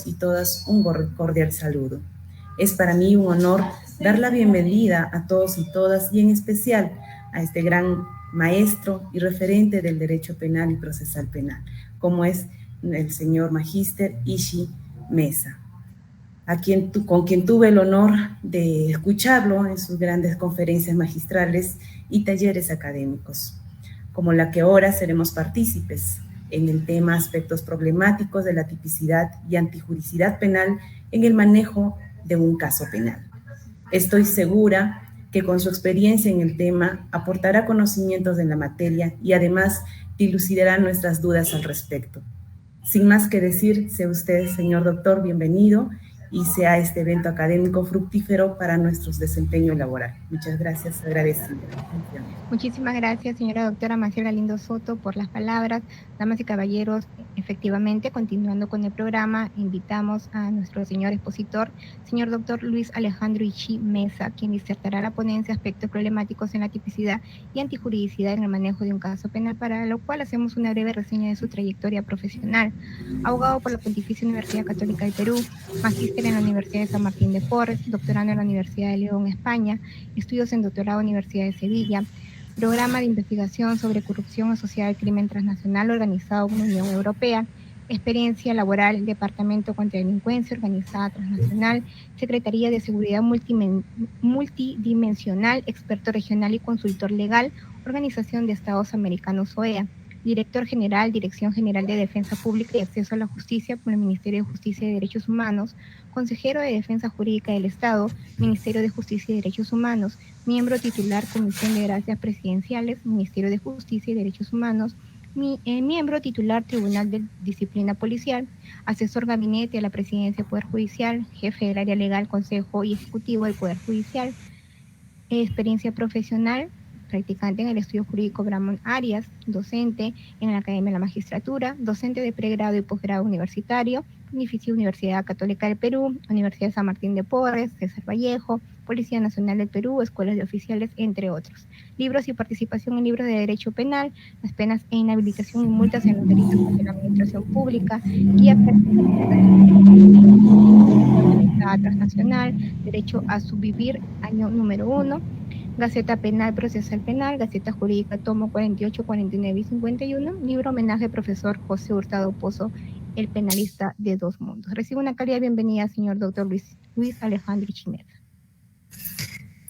y todas un cordial saludo. Es para mí un honor dar la bienvenida a todos y todas, y en especial a este gran maestro y referente del derecho penal y procesal penal, como es el señor Magíster Ishi Mesa, con quien tuve el honor de escucharlo en sus grandes conferencias magistrales y talleres académicos, como la que ahora seremos partícipes en el tema aspectos problemáticos de la tipicidad y antijuricidad penal en el manejo de un caso penal. Estoy segura que con su experiencia en el tema aportará conocimientos en la materia y además dilucidará nuestras dudas al respecto. Sin más que decir, sea usted, señor doctor, bienvenido y sea este evento académico fructífero para nuestro desempeño laboral. Muchas gracias, agradecida. Muchísimas gracias, señora doctora Maciel Galindo Soto, por las palabras. Damas y caballeros, efectivamente, continuando con el programa, invitamos a nuestro señor expositor, señor doctor Luis Alejandro Ishi Mesa, quien disertará la ponencia Aspectos problemáticos en la tipicidad y antijuridicidad en el manejo de un caso penal, para lo cual hacemos una breve reseña de su trayectoria profesional. Abogado por la Pontificia Universidad Católica del Perú, magíster en la Universidad de San Martín de Porres, doctorando en la Universidad de León, España, estudios en doctorado en la Universidad de Sevilla, programa de investigación sobre corrupción asociada al crimen transnacional organizado por la Unión Europea, experiencia laboral, Departamento contra Delincuencia Organizada Transnacional, Secretaría de Seguridad Multidimensional, experto regional y consultor legal, Organización de Estados Americanos OEA, Director General, Dirección General de Defensa Pública y Acceso a la Justicia por el Ministerio de Justicia y Derechos Humanos, Consejero de Defensa Jurídica del Estado, Ministerio de Justicia y Derechos Humanos, miembro titular Comisión de Gracias Presidenciales, Ministerio de Justicia y Derechos Humanos, miembro titular Tribunal de Disciplina Policial, asesor gabinete a la Presidencia del Poder Judicial, jefe del área legal, Consejo y Ejecutivo del Poder Judicial, experiencia profesional, practicante en el Estudio Jurídico Bramón Arias, docente en la Academia de la Magistratura, docente de pregrado y posgrado universitario, Pontificia Universidad Católica del Perú, Universidad de San Martín de Porres, César Vallejo, Policía Nacional del Perú, Escuelas de Oficiales, entre otros. Libros y participación en libros de Derecho Penal, las penas e inhabilitación y multas en los delitos contra la administración pública, guía transnacional, Derecho a Subvivir, año número 1, Gaceta Penal Procesal Penal, Gaceta Jurídica, tomo 48, 49 y 51, libro homenaje al profesor José Hurtado Pozo, el penalista de dos mundos. Recibo una cálida bienvenida, señor doctor Luis Alejandro Ishi Mesa.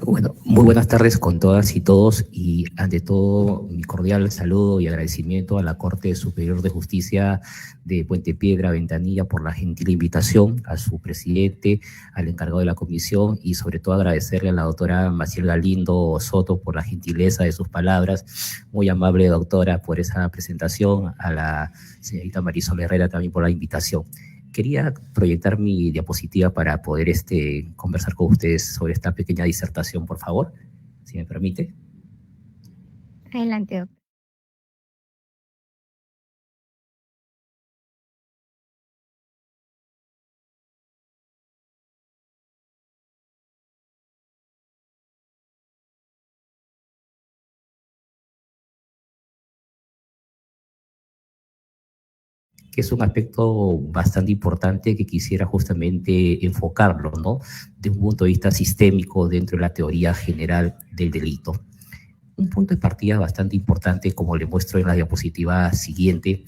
Bueno, muy buenas tardes con todas y todos, y ante todo mi cordial saludo y agradecimiento a la Corte Superior de Justicia de Puente Piedra, Ventanilla, por la gentil invitación, a su presidente, al encargado de la comisión, y sobre todo agradecerle a la doctora Maciel Galindo Soto por la gentileza de sus palabras. Muy amable, doctora, por esa presentación, a la señorita Marisol Herrera también por la invitación. Quería proyectar mi diapositiva para poder conversar con ustedes sobre esta pequeña disertación, por favor, si me permite. Adelante, doctor. Que es un aspecto bastante importante que quisiera justamente enfocarlo, ¿no? De un punto de vista sistémico dentro de la teoría general del delito. Un punto de partida bastante importante, como le muestro en la diapositiva siguiente,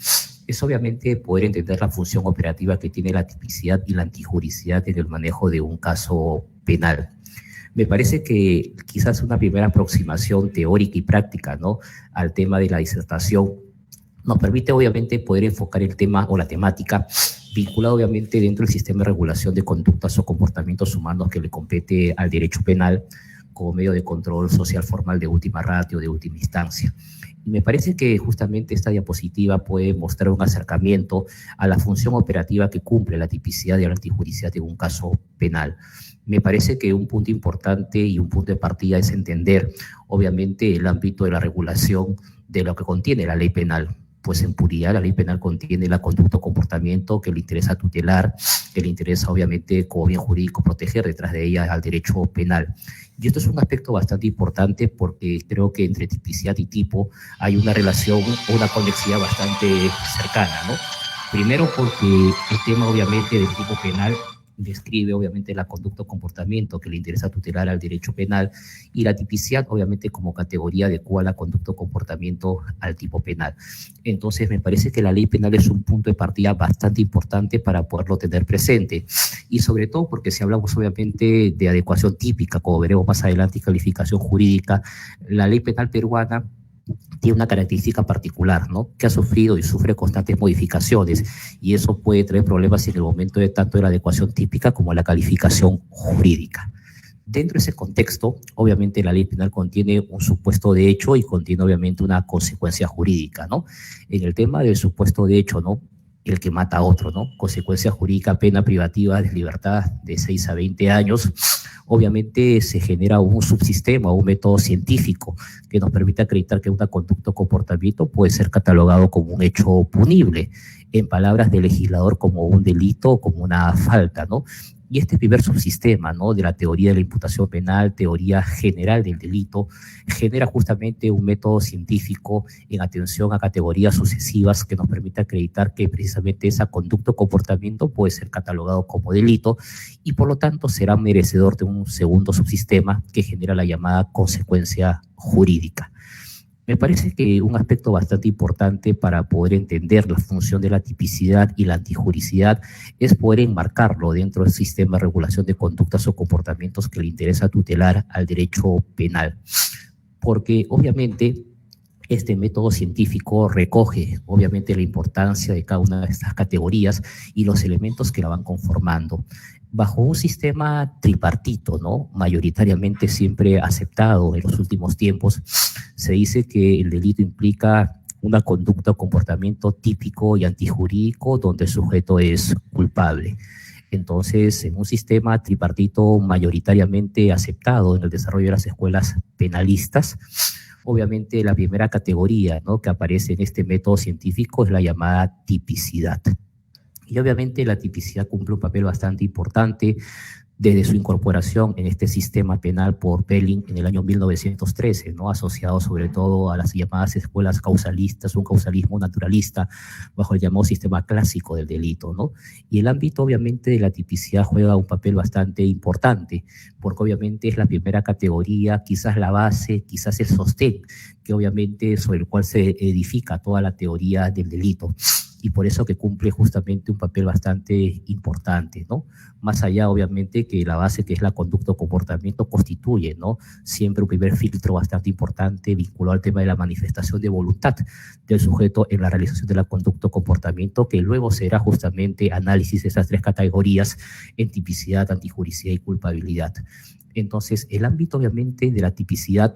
es obviamente poder entender la función operativa que tiene la tipicidad y la antijuricidad en el manejo de un caso penal. Me parece que quizás una primera aproximación teórica y práctica, ¿no?, al tema de la disertación nos permite obviamente poder enfocar el tema o la temática vinculada obviamente dentro del sistema de regulación de conductas o comportamientos humanos que le compete al derecho penal como medio de control social formal de última ratio, de última instancia. Y me parece que justamente esta diapositiva puede mostrar un acercamiento a la función operativa que cumple la tipicidad y la antijuricidad en un caso penal. Me parece que un punto importante y un punto de partida es entender, obviamente, el ámbito de la regulación de lo que contiene la ley penal. Pues en puridad la ley penal contiene la conducta o comportamiento que le interesa tutelar, que le interesa obviamente como bien jurídico proteger detrás de ella al derecho penal. Y esto es un aspecto bastante importante porque creo que entre tipicidad y tipo hay una relación, una conexidad bastante cercana, ¿no? Primero porque el tema obviamente del tipo penal describe obviamente la conducta o comportamiento que le interesa tutelar al derecho penal, y la tipicidad obviamente como categoría adecua la conducta o comportamiento al tipo penal. Entonces me parece que la ley penal es un punto de partida bastante importante para poderlo tener presente, y sobre todo porque si hablamos obviamente de adecuación típica, como veremos más adelante, y calificación jurídica, la ley penal peruana tiene una característica particular, ¿no? Que ha sufrido y sufre constantes modificaciones, y eso puede traer problemas en el momento de tanto de la adecuación típica como la calificación jurídica. Dentro de ese contexto, obviamente la ley penal contiene un supuesto de hecho y contiene obviamente una consecuencia jurídica, ¿no? En el tema del supuesto de hecho, ¿no? El que mata a otro, ¿no? Consecuencia jurídica, pena privativa de libertad de 6 a 20 años. Obviamente se genera un subsistema, un método científico que nos permite acreditar que una conducta o comportamiento puede ser catalogado como un hecho punible, en palabras del legislador como un delito o como una falta, ¿no? Y este primer subsistema, ¿no? De la teoría de la imputación penal, teoría general del delito, genera justamente un método científico en atención a categorías sucesivas que nos permite acreditar que precisamente esa conducta o comportamiento puede ser catalogado como delito, y por lo tanto será merecedor de un segundo subsistema que genera la llamada consecuencia jurídica. Me parece que un aspecto bastante importante para poder entender la función de la tipicidad y la antijuricidad es poder enmarcarlo dentro del sistema de regulación de conductas o comportamientos que le interesa tutelar al derecho penal. Porque obviamente este método científico recoge obviamente la importancia de cada una de estas categorías y los elementos que la van conformando. Bajo un sistema tripartito, ¿no? Mayoritariamente siempre aceptado en los últimos tiempos, se dice que el delito implica una conducta o comportamiento típico y antijurídico donde el sujeto es culpable. Entonces, en un sistema tripartito mayoritariamente aceptado en el desarrollo de las escuelas penalistas, obviamente la primera categoría, ¿no? Que aparece en este método científico es la llamada tipicidad. Y obviamente la tipicidad cumple un papel bastante importante desde su incorporación en este sistema penal por Pelling en el año 1913, ¿no? Asociado sobre todo a las llamadas escuelas causalistas, un causalismo naturalista bajo el llamado sistema clásico del delito, ¿no? Y el ámbito obviamente de la tipicidad juega un papel bastante importante, porque obviamente es la primera categoría, quizás la base, quizás el sostén, que obviamente sobre el cual se edifica toda la teoría del delito. Y por eso que cumple justamente un papel bastante importante, ¿no? Más allá, obviamente, que la base, que es la conducta o comportamiento, constituye, ¿no? Siempre un primer filtro bastante importante vinculado al tema de la manifestación de voluntad del sujeto en la realización de la conducta o comportamiento, que luego será justamente análisis de esas tres categorías en tipicidad, antijuricidad y culpabilidad. Entonces, el ámbito, obviamente, de la tipicidad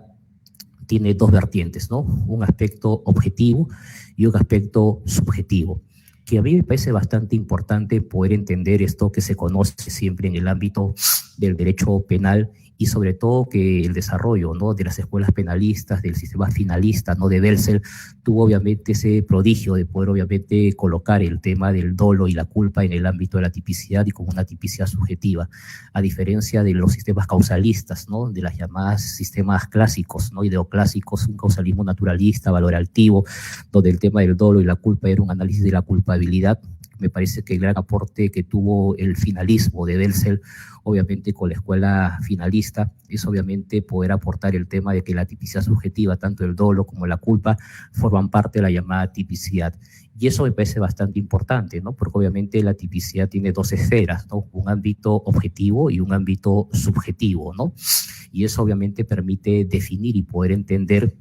tiene dos vertientes, ¿no? Un aspecto objetivo y un aspecto subjetivo, que a mí me parece bastante importante poder entender esto que se conoce siempre en el ámbito del derecho penal, y sobre todo que el desarrollo, ¿no? De las escuelas penalistas, del sistema finalista, ¿no? De Welsel, tuvo obviamente ese prodigio de poder obviamente colocar el tema del dolo y la culpa en el ámbito de la tipicidad y como una tipicidad subjetiva, a diferencia de los sistemas causalistas, ¿no? De las llamadas sistemas clásicos, ¿no? Ideoclásicos, un causalismo naturalista, valorativo, donde el tema del dolo y la culpa era un análisis de la culpabilidad. Me parece que el gran aporte que tuvo el finalismo de Welsel, obviamente con la escuela finalista, es obviamente poder aportar el tema de que la tipicidad subjetiva, tanto el dolo como la culpa, forman parte de la llamada tipicidad. Y eso me parece bastante importante, ¿no? Porque obviamente la tipicidad tiene dos esferas, ¿no? Un ámbito objetivo y un ámbito subjetivo, ¿no? Y eso obviamente permite definir y poder entender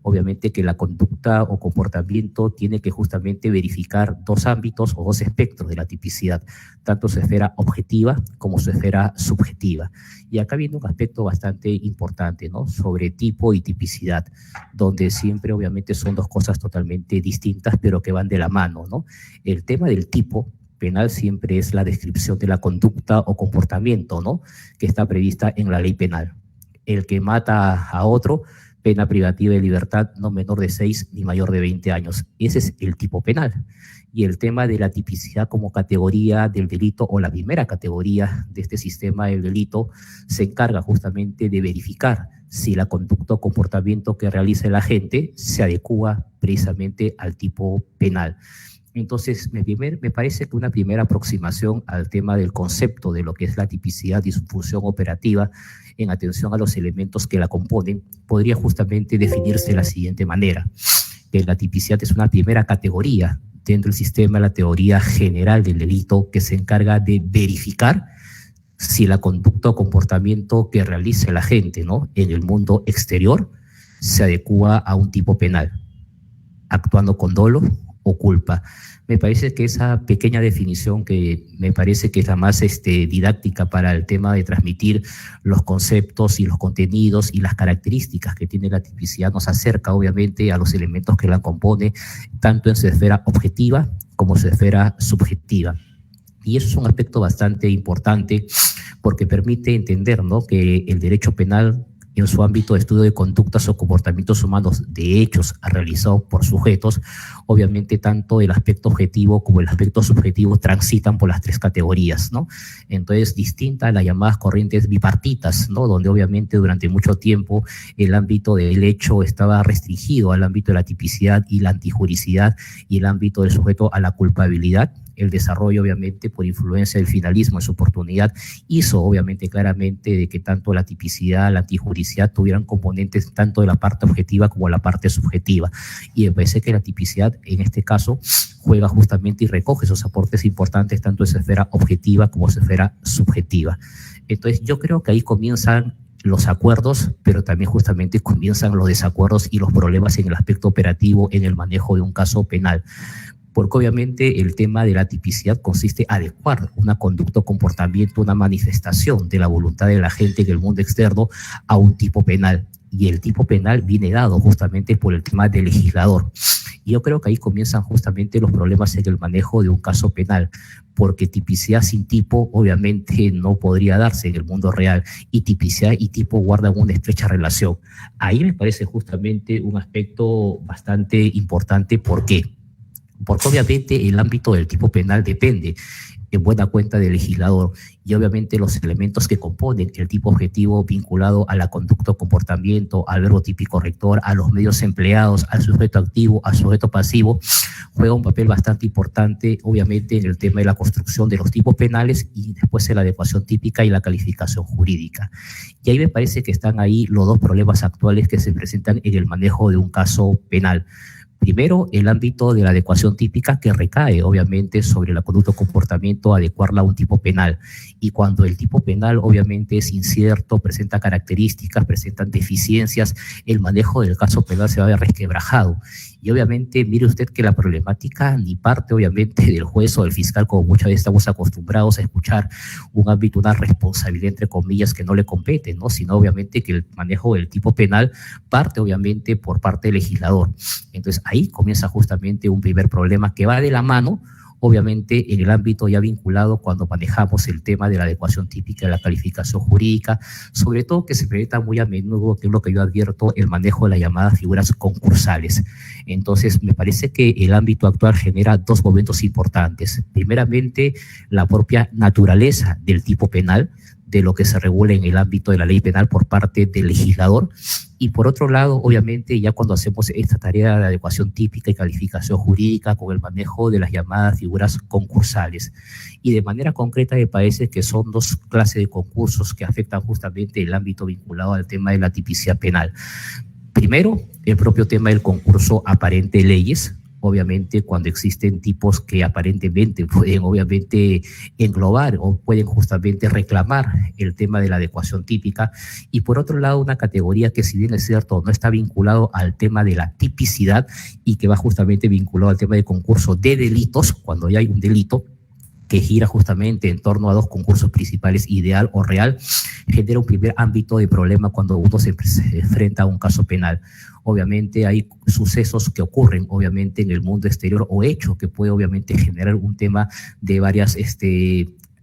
obviamente que la conducta o comportamiento tiene que justamente verificar dos ámbitos o dos espectros de la tipicidad, tanto su esfera objetiva como su esfera subjetiva. Y acá viene un aspecto bastante importante, ¿no? Sobre tipo y tipicidad, donde siempre obviamente son dos cosas totalmente distintas, pero que van de la mano, ¿no? El tema del tipo penal siempre es la descripción de la conducta o comportamiento, ¿no? Que está prevista en la ley penal. El que mata a otro, pena privativa de libertad no menor de 6 ni mayor de 20 años. Ese es el tipo penal. Y el tema de la tipicidad como categoría del delito, o la primera categoría de este sistema del delito, se encarga justamente de verificar si la conducta o comportamiento que realiza el agente se adecua precisamente al tipo penal. Entonces, me parece que una primera aproximación al tema del concepto de lo que es la tipicidad y su función operativa en atención a los elementos que la componen podría justamente definirse de la siguiente manera: que la tipicidad es una primera categoría dentro del sistema de la teoría general del delito que se encarga de verificar si la conducta o comportamiento que realiza el agente, ¿no?, en el mundo exterior se adecua a un tipo penal, actuando con dolo o culpa. Me parece que esa pequeña definición, que me parece que es la más didáctica para el tema de transmitir los conceptos y los contenidos y las características que tiene la tipicidad, nos acerca obviamente a los elementos que la componen, tanto en su esfera objetiva como en su esfera subjetiva. Y eso es un aspecto bastante importante porque permite entender, ¿no?, que el derecho penal, en su ámbito de estudio de conductas o comportamientos humanos de hechos realizados por sujetos, obviamente tanto el aspecto objetivo como el aspecto subjetivo transitan por las tres categorías, ¿no? Entonces, distinta a las llamadas corrientes bipartitas, ¿no?, donde obviamente durante mucho tiempo el ámbito del hecho estaba restringido al ámbito de la tipicidad y la antijuricidad, y el ámbito del sujeto a la culpabilidad. El desarrollo, obviamente, por influencia del finalismo en su oportunidad, hizo, obviamente, claramente de que tanto la tipicidad, la antijuricidad tuvieran componentes tanto de la parte objetiva como de la parte subjetiva. Y me parece que la tipicidad, en este caso, juega justamente y recoge esos aportes importantes tanto en su esfera objetiva como en su esfera subjetiva. Entonces, yo creo que ahí comienzan los acuerdos, pero también justamente comienzan los desacuerdos y los problemas en el aspecto operativo en el manejo de un caso penal. Porque obviamente el tema de la tipicidad consiste en adecuar una conducta o comportamiento, una manifestación de la voluntad de la gente en el mundo externo a un tipo penal. Y el tipo penal viene dado justamente por el tema del legislador. Y yo creo que ahí comienzan justamente los problemas en el manejo de un caso penal, porque tipicidad sin tipo obviamente no podría darse en el mundo real, y tipicidad y tipo guardan una estrecha relación. Ahí me parece justamente un aspecto bastante importante. ¿Por qué? Porque obviamente el ámbito del tipo penal depende en buena cuenta del legislador, y obviamente los elementos que componen el tipo objetivo vinculado a la conducta o comportamiento, al verbo típico rector, a los medios empleados, al sujeto activo, al sujeto pasivo, juega un papel bastante importante obviamente en el tema de la construcción de los tipos penales y después en la adecuación típica y la calificación jurídica. Y ahí me parece que están ahí los dos problemas actuales que se presentan en el manejo de un caso penal. Primero, el ámbito de la adecuación típica, que recae obviamente sobre la conducta o comportamiento, adecuarla a un tipo penal. Y cuando el tipo penal obviamente es incierto, presenta características, presenta deficiencias, el manejo del caso penal se va a ver resquebrajado. Y obviamente, mire usted que la problemática ni parte obviamente del juez o del fiscal, como muchas veces estamos acostumbrados a escuchar, un ámbito, una responsabilidad entre comillas que no le compete, ¿no?, sino obviamente que el manejo del tipo penal parte obviamente por parte del legislador. Entonces ahí comienza justamente un primer problema que va de la mano obviamente en el ámbito ya vinculado cuando manejamos el tema de la adecuación típica de la calificación jurídica, sobre todo que se presenta muy a menudo, que es lo que yo advierto, el manejo de las llamadas figuras concursales. Entonces, me parece que el ámbito actual genera dos momentos importantes. Primeramente, la propia naturaleza del tipo penal, de lo que se regula en el ámbito de la ley penal por parte del legislador. Y por otro lado, obviamente, ya cuando hacemos esta tarea de adecuación típica y calificación jurídica con el manejo de las llamadas figuras concursales. Y de manera concreta me parece que son dos clases de concursos que afectan justamente el ámbito vinculado al tema de la tipicidad penal. Primero, el propio tema del concurso aparente de leyes. Obviamente, cuando existen tipos que aparentemente pueden obviamente englobar o pueden justamente reclamar el tema de la adecuación típica. Y por otro lado, una categoría que, si bien es cierto, no está vinculado al tema de la tipicidad y que va justamente vinculado al tema de concurso de delitos, cuando ya hay un delito que gira justamente en torno a dos concursos principales, ideal o real, genera un primer ámbito de problema cuando uno se enfrenta a un caso penal. Obviamente hay sucesos que ocurren obviamente en el mundo exterior o hechos que puede obviamente generar un tema de varias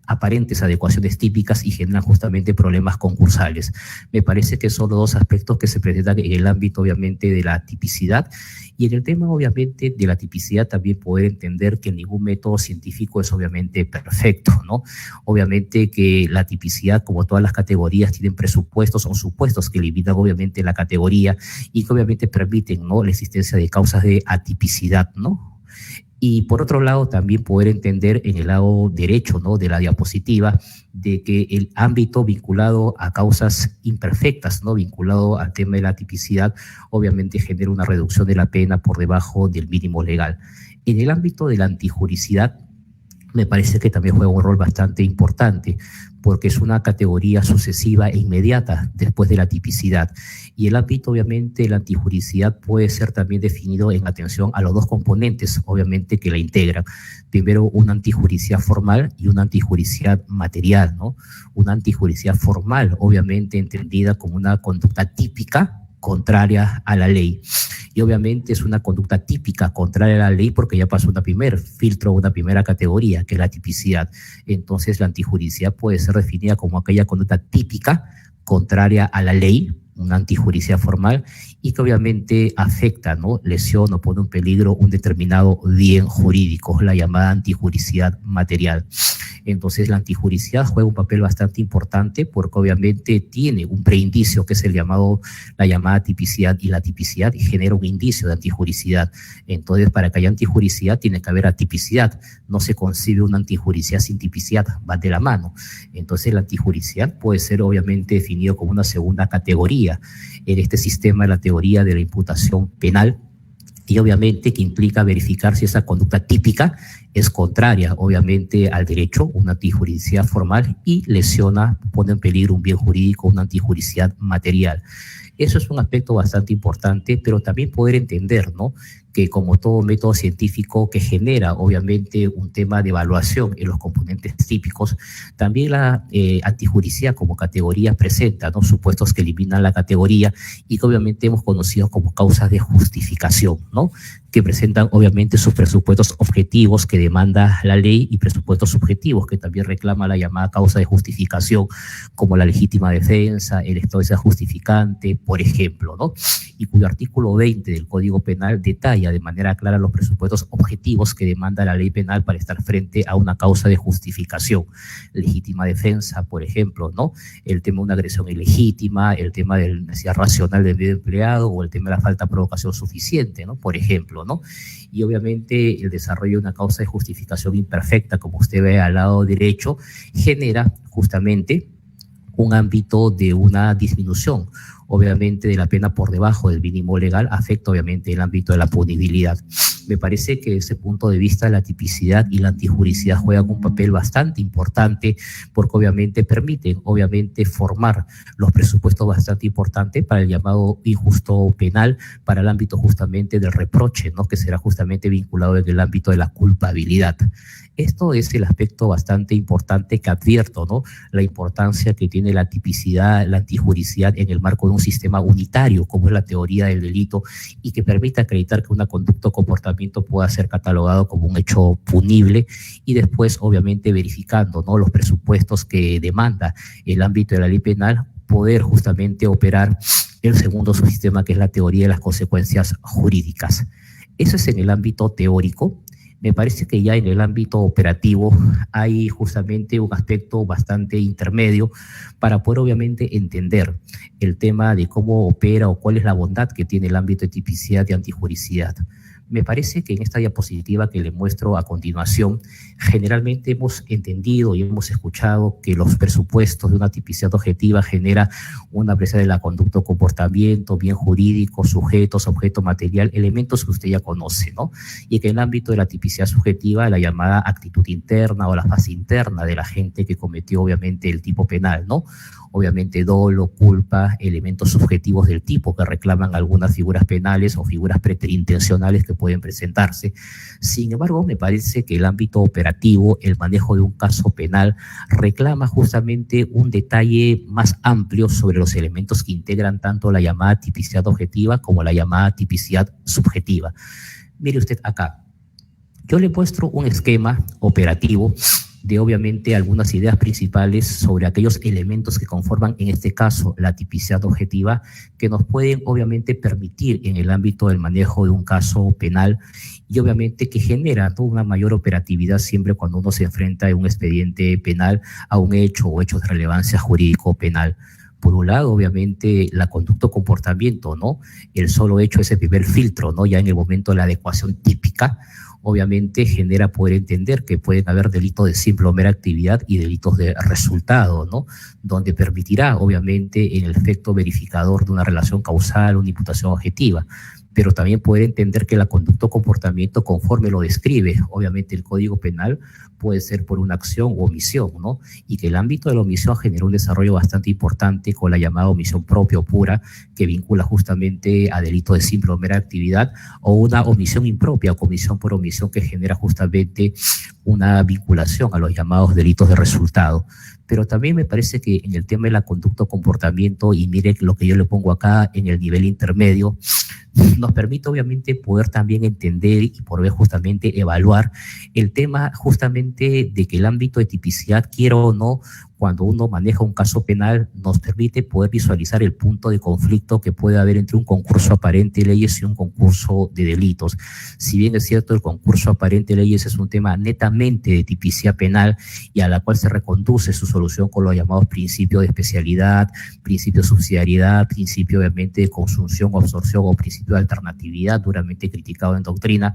aparentes adecuaciones típicas y generan justamente problemas concursales. Me parece que son los dos aspectos que se presentan en el ámbito obviamente de la tipicidad, y en el tema obviamente de la tipicidad también poder entender que ningún método científico es obviamente perfecto, ¿no? Obviamente que la tipicidad, como todas las categorías, tienen presupuestos o supuestos que limitan obviamente la categoría y que obviamente permiten, ¿no?, la existencia de causas de atipicidad, ¿no? Y por otro lado, también poder entender en el lado derecho, ¿no?, de la diapositiva, de que el ámbito vinculado a causas imperfectas, ¿no?, vinculado al tema de la tipicidad, obviamente genera una reducción de la pena por debajo del mínimo legal. En el ámbito de la antijuricidad, me parece que también juega un rol bastante importante, porque es una categoría sucesiva e inmediata después de la tipicidad. Y el ámbito, obviamente, de la antijuricidad puede ser también definido en atención a los dos componentes, obviamente, que la integran. Primero, una antijuricidad formal y una antijuricidad material, ¿no? Una antijuricidad formal, obviamente, entendida como una conducta típica contraria a la ley. Y obviamente es una conducta típica contraria a la ley porque ya pasó una primer filtro, una primera categoría, que es la tipicidad. Entonces la antijuricidad puede ser definida como aquella conducta típica contraria a la ley, una antijuricidad formal, y que obviamente afecta, ¿no?, lesiona o pone en peligro un determinado bien jurídico, la llamada antijuricidad material. Entonces la antijuricidad juega un papel bastante importante porque obviamente tiene un preindicio que es la llamada tipicidad, y la tipicidad genera un indicio de antijuricidad. Entonces, para que haya antijuricidad tiene que haber atipicidad. No se concibe una antijuricidad sin tipicidad, va de la mano. Entonces la antijuricidad puede ser obviamente definido como una segunda categoría en este sistema de la teoría de la imputación penal, y obviamente que implica verificar si esa conducta típica es contraria, obviamente, al derecho, una antijuricidad formal, y lesiona, pone en peligro un bien jurídico, una antijuricidad material. Eso es un aspecto bastante importante, pero también poder entender, ¿no?, que como todo método científico que genera obviamente un tema de evaluación en los componentes típicos, también la antijuricidad como categoría presenta, ¿no?, supuestos que eliminan la categoría y que obviamente hemos conocido como causas de justificación, ¿no?, que presentan obviamente sus presupuestos objetivos que demanda la ley y presupuestos subjetivos que también reclama la llamada causa de justificación, como la legítima defensa, el estado de ser justificante, por ejemplo, ¿no?, y cuyo artículo 20 del Código Penal detalla de manera clara los presupuestos objetivos que demanda la ley penal para estar frente a una causa de justificación. Legítima defensa, por ejemplo, ¿no?, el tema de una agresión ilegítima, el tema de la necesidad racional del medio empleado o el tema de la falta de provocación suficiente, ¿no?, por ejemplo, ¿no? Y obviamente el desarrollo de una causa de justificación imperfecta, como usted ve al lado derecho, genera justamente un ámbito de una disminución, obviamente, de la pena por debajo del mínimo legal, afecta obviamente el ámbito de la punibilidad. Me parece que desde ese punto de vista la tipicidad y la antijuricidad juegan un papel bastante importante porque obviamente permiten formar los presupuestos bastante importantes para el llamado injusto penal, para el ámbito justamente del reproche, ¿no?, que será justamente vinculado en el ámbito de la culpabilidad. Esto es el aspecto bastante importante que advierto, ¿no?, la importancia que tiene la tipicidad, la antijuricidad en el marco de un sistema unitario como es la teoría del delito y que permite acreditar que una conducta o comportamiento pueda ser catalogado como un hecho punible y después obviamente verificando, ¿no?, los presupuestos que demanda el ámbito de la ley penal, poder justamente operar el segundo subsistema que es la teoría de las consecuencias jurídicas. Eso es en el ámbito teórico. Me parece que ya en el ámbito operativo hay justamente un aspecto bastante intermedio para poder obviamente entender el tema de cómo opera o cuál es la bondad que tiene el ámbito de tipicidad y antijuricidad. Me parece que en esta diapositiva que le muestro a continuación, generalmente hemos entendido y hemos escuchado que los presupuestos de una tipicidad objetiva genera una apreciación de la conducta o comportamiento, bien jurídico, sujetos, objeto material, elementos que usted ya conoce, ¿no? Y que en el ámbito de la tipicidad subjetiva, la llamada actitud interna o la fase interna de la gente que cometió obviamente el tipo penal, ¿no? Obviamente dolo, culpa, elementos subjetivos del tipo que reclaman algunas figuras penales o figuras preterintencionales que pueden presentarse. Sin embargo, me parece que el ámbito operativo, el manejo de un caso penal, reclama justamente un detalle más amplio sobre los elementos que integran tanto la llamada tipicidad objetiva como la llamada tipicidad subjetiva. Mire usted acá, yo le muestro un esquema operativo de obviamente algunas ideas principales sobre aquellos elementos que conforman en este caso la tipicidad objetiva que nos pueden obviamente permitir en el ámbito del manejo de un caso penal y obviamente que genera toda una mayor operatividad siempre cuando uno se enfrenta en un expediente penal a un hecho o hechos de relevancia jurídico-penal. Por un lado, obviamente, la conducta o comportamiento, ¿no? El solo hecho es el primer filtro, ¿no? Ya en el momento de la adecuación típica. obviamente genera poder entender que pueden haber delitos de simple o mera actividad y delitos de resultado, ¿no? Donde permitirá, obviamente, en el efecto verificador de una relación causal, una imputación objetiva, pero también poder entender que la conducta o comportamiento, conforme lo describe, obviamente, el Código Penal, puede ser por una acción u omisión, ¿no? Y que el ámbito de la omisión genera un desarrollo bastante importante con la llamada omisión propia o pura, que vincula justamente a delito de simple o mera actividad, o una omisión impropia o comisión por omisión, que genera justamente una vinculación a los llamados delitos de resultado. Pero también me parece que en el tema de la conducta o comportamiento, y mire lo que yo le pongo acá en el nivel intermedio, nos permite obviamente poder también entender y poder justamente evaluar el tema justamente de que el ámbito de tipicidad, quiera o no, cuando uno maneja un caso penal, nos permite poder visualizar el punto de conflicto que puede haber entre un concurso aparente de leyes y un concurso de delitos. Si bien es cierto, el concurso aparente de leyes es un tema netamente de tipicidad penal y a la cual se reconduce su solución con los llamados principios de especialidad, principio de subsidiariedad, principio obviamente de consunción o absorción o principio de alternatividad, duramente criticado en doctrina,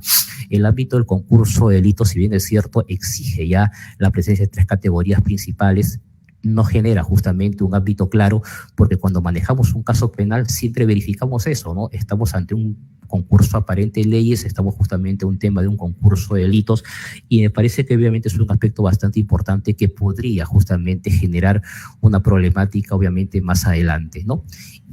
el ámbito del concurso de delitos, si bien es cierto, exige ya la presencia de tres categorías principales, no genera justamente un ámbito claro, porque cuando manejamos un caso penal siempre verificamos eso, ¿no? Estamos ante un concurso aparente de leyes, estamos justamente en un tema de un concurso de delitos, y me parece que obviamente es un aspecto bastante importante que podría justamente generar una problemática obviamente más adelante, ¿no?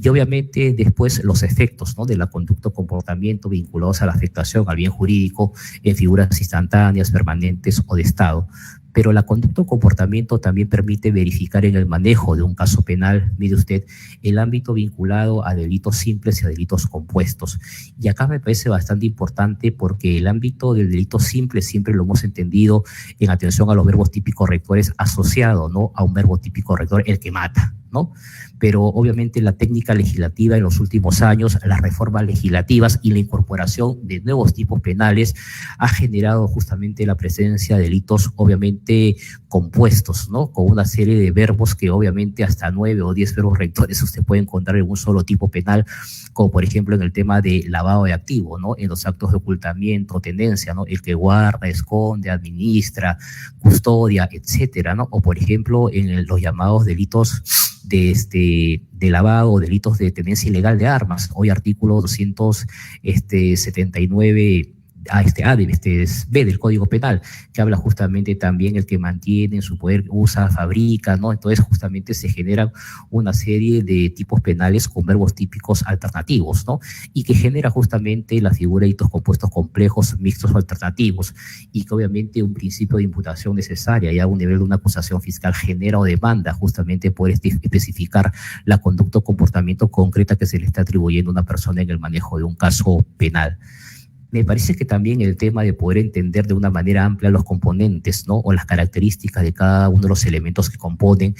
Y obviamente después los efectos, ¿no?, de la conducta o comportamiento vinculados a la afectación al bien jurídico en figuras instantáneas, permanentes o de Estado. Pero la conducta o comportamiento también permite verificar en el manejo de un caso penal, mire usted, el ámbito vinculado a delitos simples y a delitos compuestos. Y acá me parece bastante importante porque el ámbito del delito simple siempre lo hemos entendido en atención a los verbos típicos rectores asociado, ¿no?, a un verbo típico rector, el que mata, ¿no? Pero obviamente la técnica legislativa en los últimos años, las reformas legislativas y la incorporación de nuevos tipos penales ha generado justamente la presencia de delitos obviamente compuestos, ¿no?, con una serie de verbos que obviamente hasta 9 o 10 verbos rectores usted puede encontrar en un solo tipo penal, como por ejemplo en el tema de lavado de activos, ¿no?, en los actos de ocultamiento, tenencia, ¿no?, el que guarda, esconde, administra, custodia, etcétera, ¿no? O por ejemplo en los llamados delitos de lavado o delitos de tenencia ilegal de armas. Hoy artículo 279 B del Código Penal, que habla justamente también el que mantiene en su poder, usa, fabrica, ¿no? Entonces justamente se generan una serie de tipos penales con verbos típicos alternativos, ¿no? Y que genera justamente la figura de delitos compuestos complejos, mixtos o alternativos, y que obviamente un principio de imputación necesaria y a un nivel de una acusación fiscal genera o demanda justamente poder especificar la conducta o comportamiento concreta que se le está atribuyendo a una persona en el manejo de un caso penal. Me parece que también el tema de poder entender de una manera amplia los componentes, ¿no?, o las características de cada uno de los elementos que componen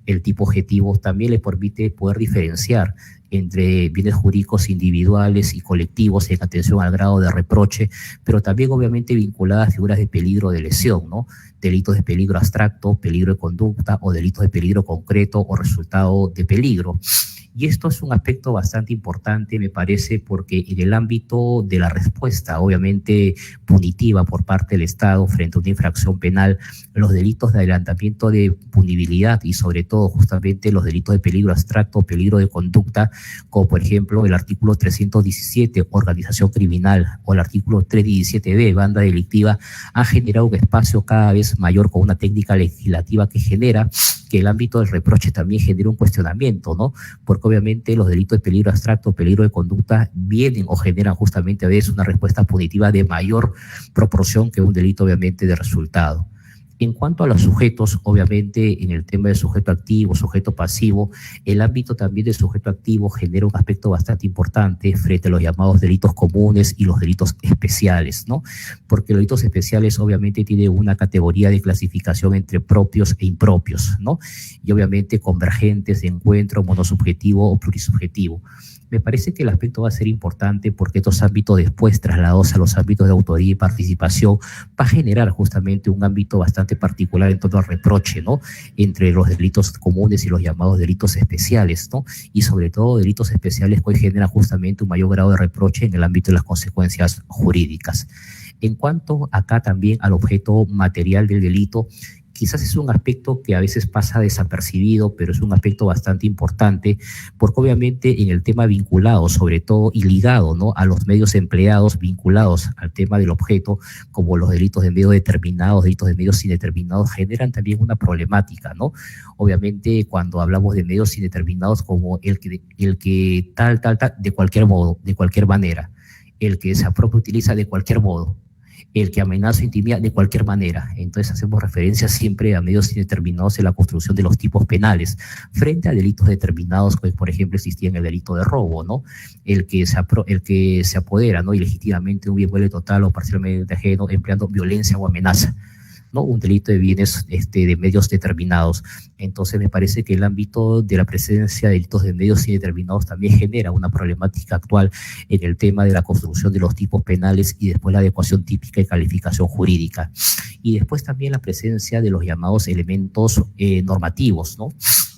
el tipo objetivo también le permite poder diferenciar entre bienes jurídicos individuales y colectivos en atención al grado de reproche, pero también obviamente vinculadas a figuras de peligro de lesión, ¿no?, delitos de peligro abstracto, peligro de conducta o delitos de peligro concreto o resultado de peligro. Y esto es un aspecto bastante importante, me parece, porque en el ámbito de la respuesta, obviamente punitiva por parte del Estado frente a una infracción penal, los delitos de adelantamiento de punibilidad y sobre todo justamente los delitos de peligro abstracto, peligro de conducta, como por ejemplo el artículo 317, organización criminal, o el artículo 317b, banda delictiva, han generado un espacio cada vez mayor con una técnica legislativa que genera que el ámbito del reproche también genera un cuestionamiento, ¿no? Porque obviamente los delitos de peligro abstracto, peligro de conducta, vienen o generan justamente a veces una respuesta punitiva de mayor proporción que un delito obviamente de resultado. En cuanto a los sujetos, obviamente en el tema de sujeto activo, sujeto pasivo, el ámbito también del sujeto activo genera un aspecto bastante importante frente a los llamados delitos comunes y los delitos especiales, ¿no? Porque los delitos especiales obviamente tienen una categoría de clasificación entre propios e impropios, ¿no? Y obviamente convergentes de encuentro, monosubjetivo o plurisubjetivo. Me parece que el aspecto va a ser importante porque estos ámbitos después trasladados a los ámbitos de autoría y participación va a generar justamente un ámbito bastante particular en torno al reproche, ¿no?, entre los delitos comunes y los llamados delitos especiales, ¿no? Y sobre todo delitos especiales que hoy generan justamente un mayor grado de reproche en el ámbito de las consecuencias jurídicas. En cuanto acá también al objeto material del delito, quizás es un aspecto que a veces pasa desapercibido, pero es un aspecto bastante importante, porque obviamente en el tema vinculado, sobre todo, y ligado, ¿no?, a los medios empleados vinculados al tema del objeto, como los delitos de medios determinados, delitos de medios indeterminados, generan también una problemática, ¿no? Obviamente, cuando hablamos de medios indeterminados, como el que tal, de cualquier modo, de cualquier manera, el que se apropia, utiliza de cualquier modo, el que amenaza o intimida de cualquier manera. Entonces hacemos referencia siempre a medios indeterminados en la construcción de los tipos penales, frente a delitos determinados, como por ejemplo existía en el delito de robo, ¿no? El que se apodera, ¿no?, ilegítimamente un bien mueble total o parcialmente ajeno, empleando violencia o amenaza, ¿no? Un delito de bienes de medios determinados. Entonces me parece que el ámbito de la presencia de delitos de medios indeterminados también genera una problemática actual en el tema de la construcción de los tipos penales y después la adecuación típica y calificación jurídica. Y después también la presencia de los llamados elementos normativos, ¿no?,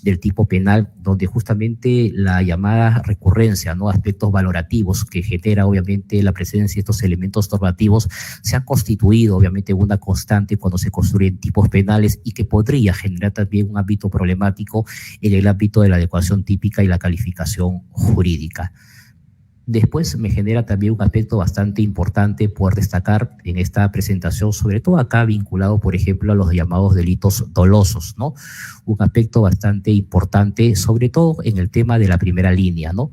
del tipo penal, donde justamente la llamada recurrencia, ¿no?, aspectos valorativos que genera obviamente la presencia de estos elementos normativos, se han constituido obviamente una constante cuando se construyen tipos penales y que podría generar también un ámbito problemático en el ámbito de la adecuación típica y la calificación jurídica. Después me genera también un aspecto bastante importante poder destacar en esta presentación, sobre todo acá vinculado, por ejemplo, a los llamados delitos dolosos, ¿no? Un aspecto bastante importante, sobre todo en el tema de la primera línea, ¿no?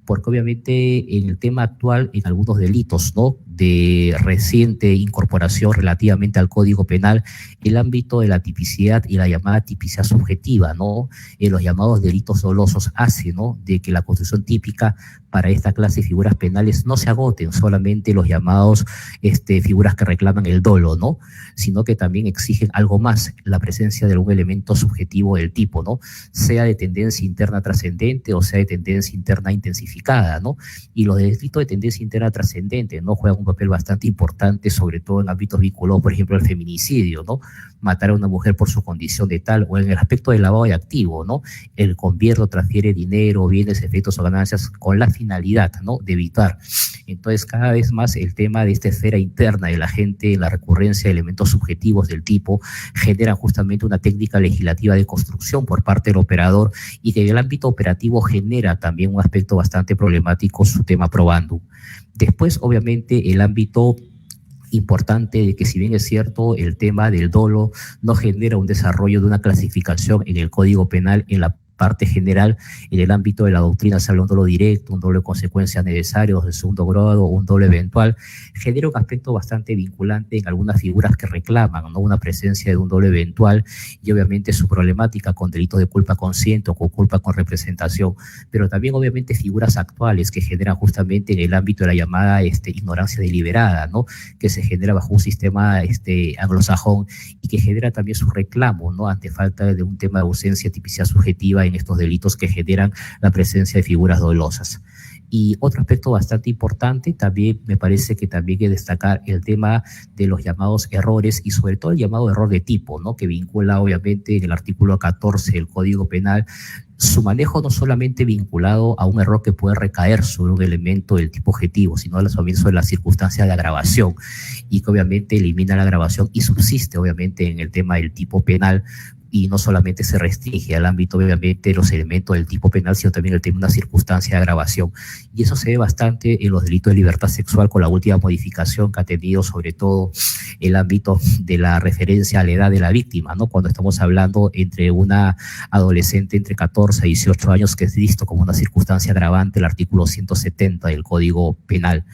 Porque obviamente en el tema actual, en algunos delitos, ¿no?, de reciente incorporación relativamente al Código Penal, el ámbito de la tipicidad y la llamada tipicidad subjetiva, ¿no?, en los llamados delitos dolosos hace, ¿no?, de que la construcción típica para esta clase de figuras penales no se agoten solamente los llamados figuras que reclaman el dolo, ¿no?, sino que también exigen algo más, la presencia de algún elemento subjetivo del tipo, ¿no?, sea de tendencia interna trascendente o sea de tendencia interna intensificada, ¿no? Y los delitos de tendencia interna trascendente, ¿no?, juegan un papel bastante importante, sobre todo en ámbitos vinculados, por ejemplo, al feminicidio, ¿no?, matar a una mujer por su condición de tal, o en el aspecto del lavado de activo, ¿no?, el convierte o transfiere dinero, bienes, efectos o ganancias con la finalidad, ¿no?, de evitar. Entonces, cada vez más el tema de esta esfera interna de la gente, la recurrencia de elementos subjetivos del tipo, genera justamente una técnica legislativa de construcción por parte del operador y que en el ámbito operativo genera también un aspecto bastante problemático, su tema probandum. Después, obviamente, el ámbito importante de que, si bien es cierto, el tema del dolo no genera un desarrollo de una clasificación en el Código Penal en la parte general, en el ámbito de la doctrina se habla de un dolo directo, un dolo de consecuencias necesarias, de segundo grado, un dolo eventual, genera un aspecto bastante vinculante en algunas figuras que reclaman, ¿no?, una presencia de un dolo eventual y obviamente su problemática con delitos de culpa consciente o con culpa con representación, pero también obviamente figuras actuales que generan justamente en el ámbito de la llamada ignorancia deliberada, ¿no?, que se genera bajo un sistema anglosajón y que genera también su reclamo, ¿no?, ante falta de un tema de ausencia, tipicidad subjetiva en estos delitos que generan la presencia de figuras dolosas. Y otro aspecto bastante importante, también me parece que también hay que destacar el tema de los llamados errores y sobre todo el llamado error de tipo, ¿no?, que vincula obviamente en el artículo 14 del Código Penal su manejo no solamente vinculado a un error que puede recaer sobre un elemento del tipo objetivo, sino también sobre las circunstancias de agravación y que obviamente elimina la agravación y subsiste obviamente en el tema del tipo penal, y no solamente se restringe al ámbito obviamente los elementos del tipo penal, sino también el tema de una circunstancia de agravación. Y eso se ve bastante en los delitos de libertad sexual con la última modificación que ha tenido sobre todo el ámbito de la referencia a la edad de la víctima, ¿no?, cuando estamos hablando entre una adolescente entre 14 y 18 años, que es visto como una circunstancia agravante el artículo 170 del Código Penal.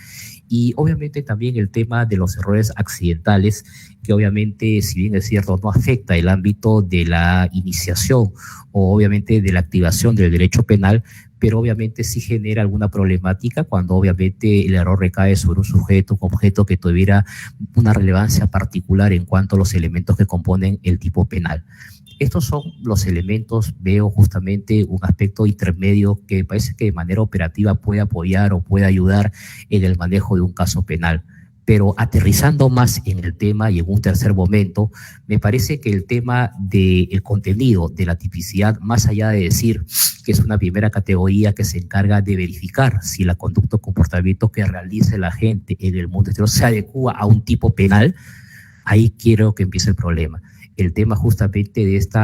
Y obviamente también el tema de los errores accidentales, que obviamente, si bien es cierto, no afecta el ámbito de la iniciación o obviamente de la activación del derecho penal, pero obviamente sí genera alguna problemática cuando obviamente el error recae sobre un sujeto o objeto que tuviera una relevancia particular en cuanto a los elementos que componen el tipo penal. Estos son los elementos, veo justamente un aspecto intermedio que parece que de manera operativa puede apoyar o puede ayudar en el manejo de un caso penal. Pero aterrizando más en el tema y en un tercer momento, me parece que el tema del contenido de la tipicidad, más allá de decir que es una primera categoría que se encarga de verificar si la conducta o comportamiento que realice la gente en el mundo exterior se adecua a un tipo penal, ahí quiero que empiece el problema. El tema justamente de este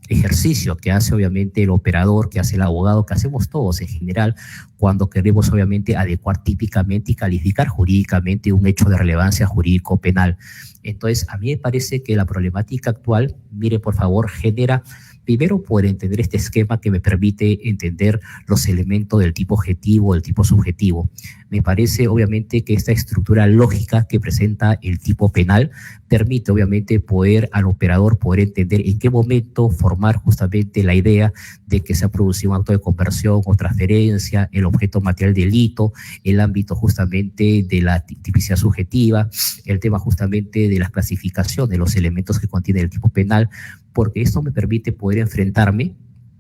ejercicio que hace obviamente el operador, que hace el abogado, que hacemos todos en general, cuando queremos obviamente adecuar típicamente y calificar jurídicamente un hecho de relevancia jurídico-penal. Entonces, a mí me parece que la problemática actual, mire por favor, genera primero poder entender este esquema que me permite entender los elementos del tipo objetivo, del tipo subjetivo. Me parece obviamente que esta estructura lógica que presenta el tipo penal permite obviamente poder al operador poder entender en qué momento formar justamente la idea de que se ha producido un acto de conversión o transferencia, el objeto material del delito, el ámbito justamente de la tipicidad subjetiva, el tema justamente de la clasificación de los elementos que contiene el tipo penal, porque esto me permite poder enfrentarme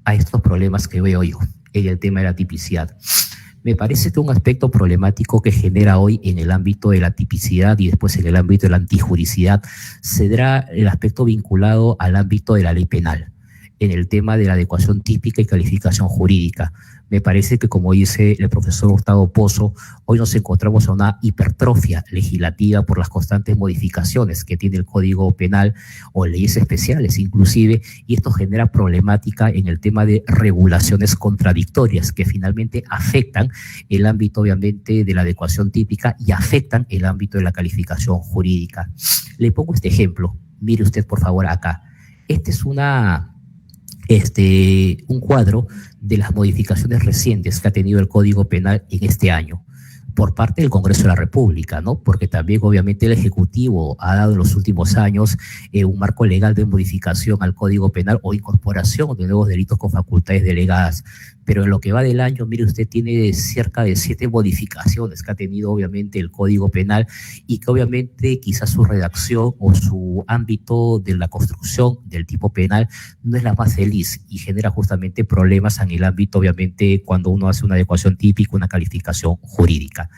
a estos problemas que veo yo en el tema de la tipicidad. Me parece que un aspecto problemático que genera hoy en el ámbito de la tipicidad y después en el ámbito de la antijuricidad será el aspecto vinculado al ámbito de la ley penal, en el tema de la adecuación típica y calificación jurídica. Me parece que, como dice el profesor Hurtado Pozo, hoy nos encontramos a una hipertrofia legislativa por las constantes modificaciones que tiene el Código Penal o leyes especiales inclusive, y esto genera problemática en el tema de regulaciones contradictorias que finalmente afectan el ámbito obviamente de la adecuación típica y afectan el ámbito de la calificación jurídica. Le pongo este ejemplo, mire usted por favor acá. Este es un cuadro de las modificaciones recientes que ha tenido el Código Penal en este año por parte del Congreso de la República, ¿no? Porque también obviamente el Ejecutivo ha dado en los últimos años un marco legal de modificación al Código Penal o incorporación de nuevos delitos con facultades delegadas. Pero en lo que va del año, mire usted, tiene cerca de 7 modificaciones que ha tenido obviamente el Código Penal y que obviamente quizás su redacción o su ámbito de la construcción del tipo penal no es la más feliz y genera justamente problemas en el ámbito obviamente cuando uno hace una adecuación típica, una calificación jurídica.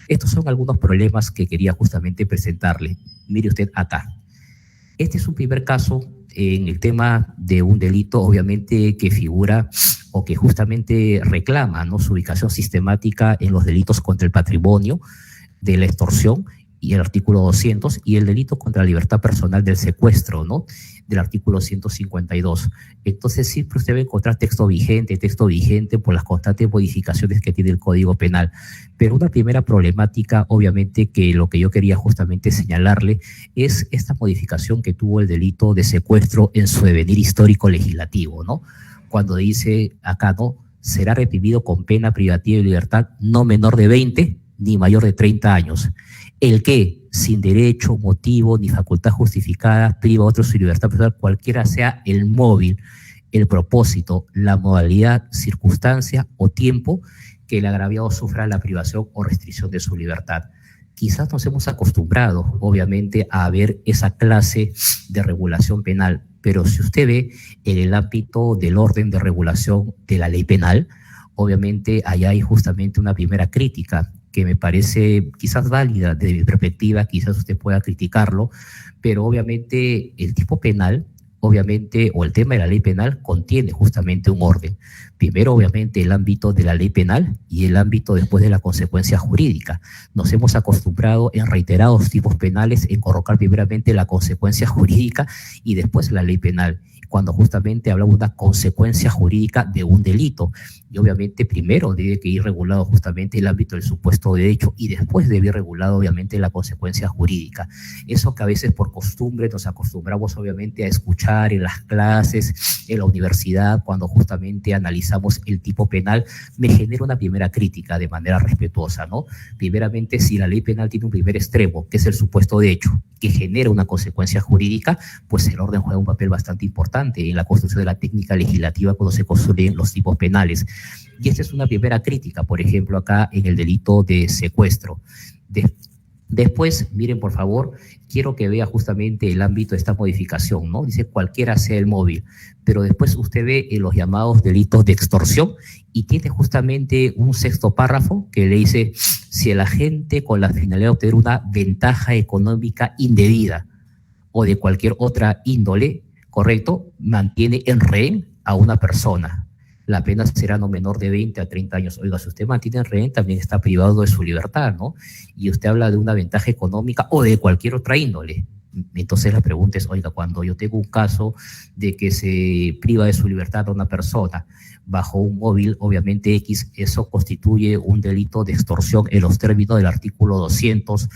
Estos son algunos problemas que quería justamente presentarle. Mire usted acá. Este es un primer caso en el tema de un delito, obviamente, que figura o que justamente reclama, ¿no?, su ubicación sistemática en los delitos contra el patrimonio, de la extorsión y el artículo 200, y el delito contra la libertad personal del secuestro, ¿no?, del artículo 152. Entonces siempre usted va a encontrar texto vigente por las constantes modificaciones que tiene el Código Penal. Pero una primera problemática, obviamente, que lo que yo quería justamente señalarle es esta modificación que tuvo el delito de secuestro en su devenir histórico legislativo, ¿no? Cuando dice acá, ¿no?, será reprimido con pena privativa de libertad no menor de 20 ni mayor de 30 años. El que, sin derecho, motivo ni facultad justificada, priva a otro su libertad personal, cualquiera sea el móvil, el propósito, la modalidad, circunstancia o tiempo que el agraviado sufra la privación o restricción de su libertad. Quizás nos hemos acostumbrado, obviamente, a ver esa clase de regulación penal, pero si usted ve en el ámbito del orden de regulación de la ley penal, obviamente allá hay justamente una primera crítica que me parece quizás válida desde mi perspectiva, quizás usted pueda criticarlo, pero obviamente el tipo penal, obviamente, o el tema de la ley penal contiene justamente un orden. Primero, obviamente, el ámbito de la ley penal y el ámbito después de la consecuencia jurídica. Nos hemos acostumbrado en reiterados tipos penales en colocar primeramente la consecuencia jurídica y después la ley penal, cuando justamente hablamos de una consecuencia jurídica de un delito. Y obviamente primero debe que ir regulado justamente el ámbito del supuesto de derecho y después debe ir regulado obviamente la consecuencia jurídica. Eso que a veces por costumbre nos acostumbramos obviamente a escuchar en las clases, en la universidad, cuando justamente analizamos el tipo penal, me genera una primera crítica de manera respetuosa, ¿no? Primeramente, si la ley penal tiene un primer extremo, que es el supuesto de hecho, que genera una consecuencia jurídica, pues el orden juega un papel bastante importante en la construcción de la técnica legislativa cuando se construyen los tipos penales. Y esta es una primera crítica, por ejemplo, acá en el delito de secuestro. Después, miren por favor, quiero que vea justamente el ámbito de esta modificación, ¿no? Dice cualquiera sea el móvil, pero después usted ve los llamados delitos de extorsión y tiene justamente un sexto párrafo que le dice si el agente con la finalidad de obtener una ventaja económica indebida o de cualquier otra índole, correcto, mantiene en rehén a una persona. La pena será no menor de 20 a 30 años. Oiga, si usted mantiene en rehén, también está privado de su libertad, ¿no? Y usted habla de una ventaja económica o de cualquier otra índole. Entonces la pregunta es, oiga, cuando yo tengo un caso de que se priva de su libertad a una persona bajo un móvil, obviamente X, eso constituye un delito de extorsión en los términos del artículo 200,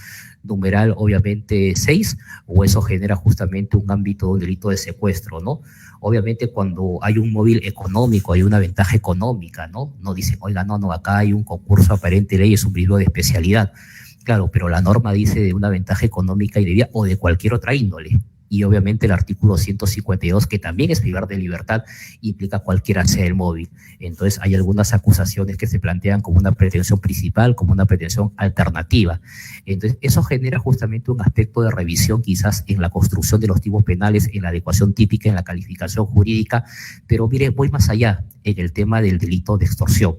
numeral obviamente 6, o eso genera justamente un ámbito de un delito de secuestro, ¿no? Obviamente cuando hay un móvil económico, hay una ventaja económica, ¿no? No dicen, oiga, no, acá hay un concurso aparente de ley, es un periodo de especialidad. Claro, pero la norma dice de una ventaja económica y debida o de cualquier otra índole. Y obviamente el artículo 152, que también es privar de libertad, implica cualquiera sea el móvil. Entonces hay algunas acusaciones que se plantean como una pretensión principal, como una pretensión alternativa. Entonces eso genera justamente un aspecto de revisión quizás en la construcción de los tipos penales, en la adecuación típica, en la calificación jurídica, pero mire, voy más allá en el tema del delito de extorsión.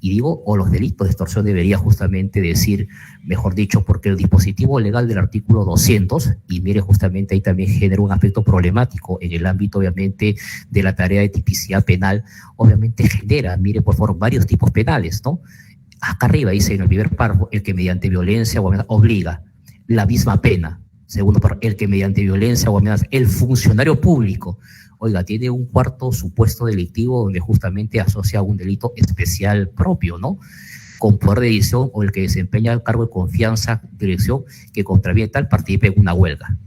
Y digo, o los delitos de extorsión debería justamente decir, mejor dicho, porque el dispositivo legal del artículo 200, y mire, justamente ahí también genera un aspecto problemático en el ámbito, obviamente, de la tarea de tipicidad penal, obviamente genera, mire, por favor, varios tipos penales, ¿no? Acá arriba dice en el primer párrafo, el que mediante violencia o amenaza obliga, la misma pena. Segundo párrafo, el que mediante violencia o amenaza, el funcionario público. Oiga, tiene un cuarto supuesto delictivo donde justamente asocia un delito especial propio, ¿no? Con poder de decisión o el que desempeña el cargo de confianza, dirección, que contraviene tal, participe en una huelga.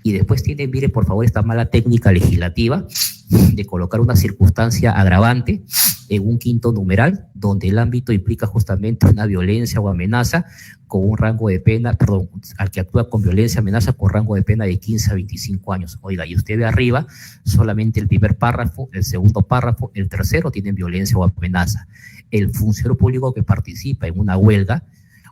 Y después tiene, mire, por favor, esta mala técnica legislativa de colocar una circunstancia agravante en un quinto numeral, donde el ámbito implica justamente una violencia o amenaza con un rango de pena, perdón, al que actúa con violencia, amenaza con rango de pena de 15 a 25 años. Oiga, y usted ve arriba, solamente el primer párrafo, el segundo párrafo, el tercero tienen violencia o amenaza. El funcionario público que participa en una huelga,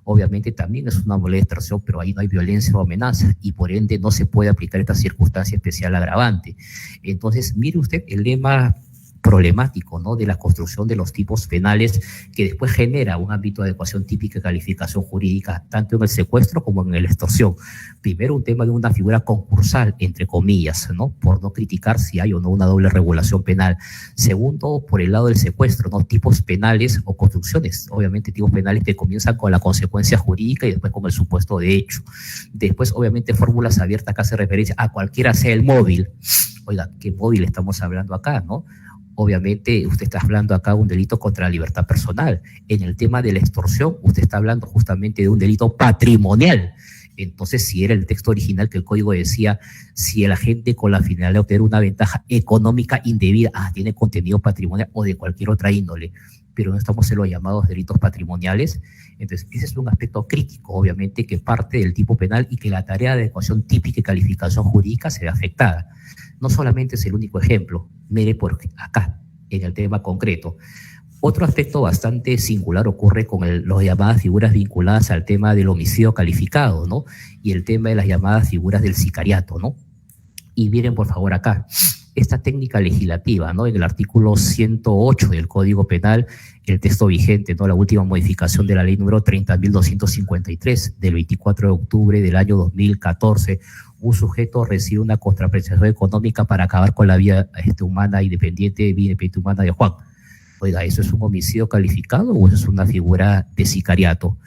obviamente también es una modalidad de extorsión, pero ahí no hay violencia o amenaza y por ende no se puede aplicar esta circunstancia especial agravante. Entonces, mire usted el lema problemático, ¿no?, de la construcción de los tipos penales que después genera un ámbito de adecuación típica y calificación jurídica, tanto en el secuestro como en la extorsión. Primero, un tema de una figura concursal, entre comillas, ¿no?, por no criticar si hay o no una doble regulación penal. Segundo, por el lado del secuestro, ¿no?, tipos penales o construcciones, obviamente tipos penales que comienzan con la consecuencia jurídica y después con el supuesto de hecho. Después, obviamente, fórmulas abiertas que hace referencia a cualquiera sea el móvil. Oiga, ¿qué móvil estamos hablando acá, no? Obviamente usted está hablando acá de un delito contra la libertad personal. En el tema de la extorsión, usted está hablando justamente de un delito patrimonial. Entonces, si era el texto original que el código decía, si el agente con la finalidad de obtener una ventaja económica indebida, tiene contenido patrimonial o de cualquier otra índole, pero no estamos en los llamados delitos patrimoniales. Entonces, ese es un aspecto crítico, obviamente, que parte del tipo penal y que la tarea de adecuación típica y calificación jurídica se ve afectada. No solamente es el único ejemplo, mire por acá, en el tema concreto. Otro aspecto bastante singular ocurre con las llamadas figuras vinculadas al tema del homicidio calificado, ¿no? Y el tema de las llamadas figuras del sicariato, ¿no? Y miren por favor acá, esta técnica legislativa, ¿no?, en el artículo 108 del Código Penal, el texto vigente, ¿no?, la última modificación de la ley número 30.253 del 24 de octubre del año 2014, un sujeto recibe una contraprestación económica para acabar con la vida humana independiente, vida independiente humana de Juan. Oiga, ¿eso es un homicidio calificado o eso es una figura de sicariato?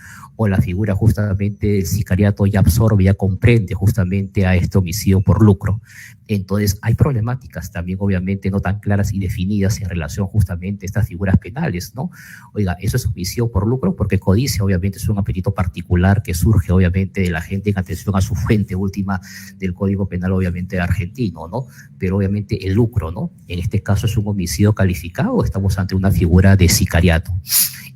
O la figura justamente del sicariato ya absorbe, ya comprende justamente a este homicidio por lucro. Entonces, hay problemáticas también, obviamente, no tan claras y definidas en relación justamente a estas figuras penales, ¿no? Oiga, eso es homicidio por lucro porque codicia, obviamente, es un apetito particular que surge, obviamente, de la gente en atención a su fuente última del Código Penal, obviamente, argentino, ¿no? Pero, obviamente, el lucro, ¿no? En este caso, ¿es un homicidio calificado o estamos ante una figura de sicariato?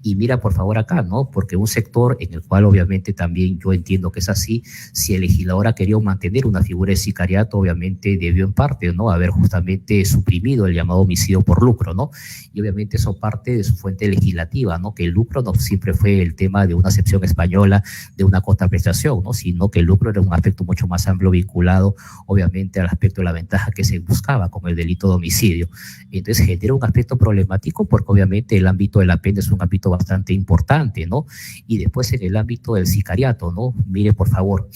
Y mira, por favor, acá, ¿no? Porque un sector en el cual obviamente también yo entiendo que es así, si el legislador ha querido mantener una figura de sicariato, obviamente debió en parte, ¿no?, haber justamente suprimido el llamado homicidio por lucro, ¿no? Y obviamente eso parte de su fuente legislativa, ¿no? Que el lucro no siempre fue el tema de una acepción española de una contraprestación, ¿no? Sino que el lucro era un aspecto mucho más amplio vinculado, obviamente, al aspecto de la ventaja que se buscaba con el delito de homicidio. Entonces genera un aspecto problemático porque obviamente el ámbito de la pena es un ámbito bastante importante, ¿no? Y después en el ámbito del sicariato, ¿no? Mire, por favor,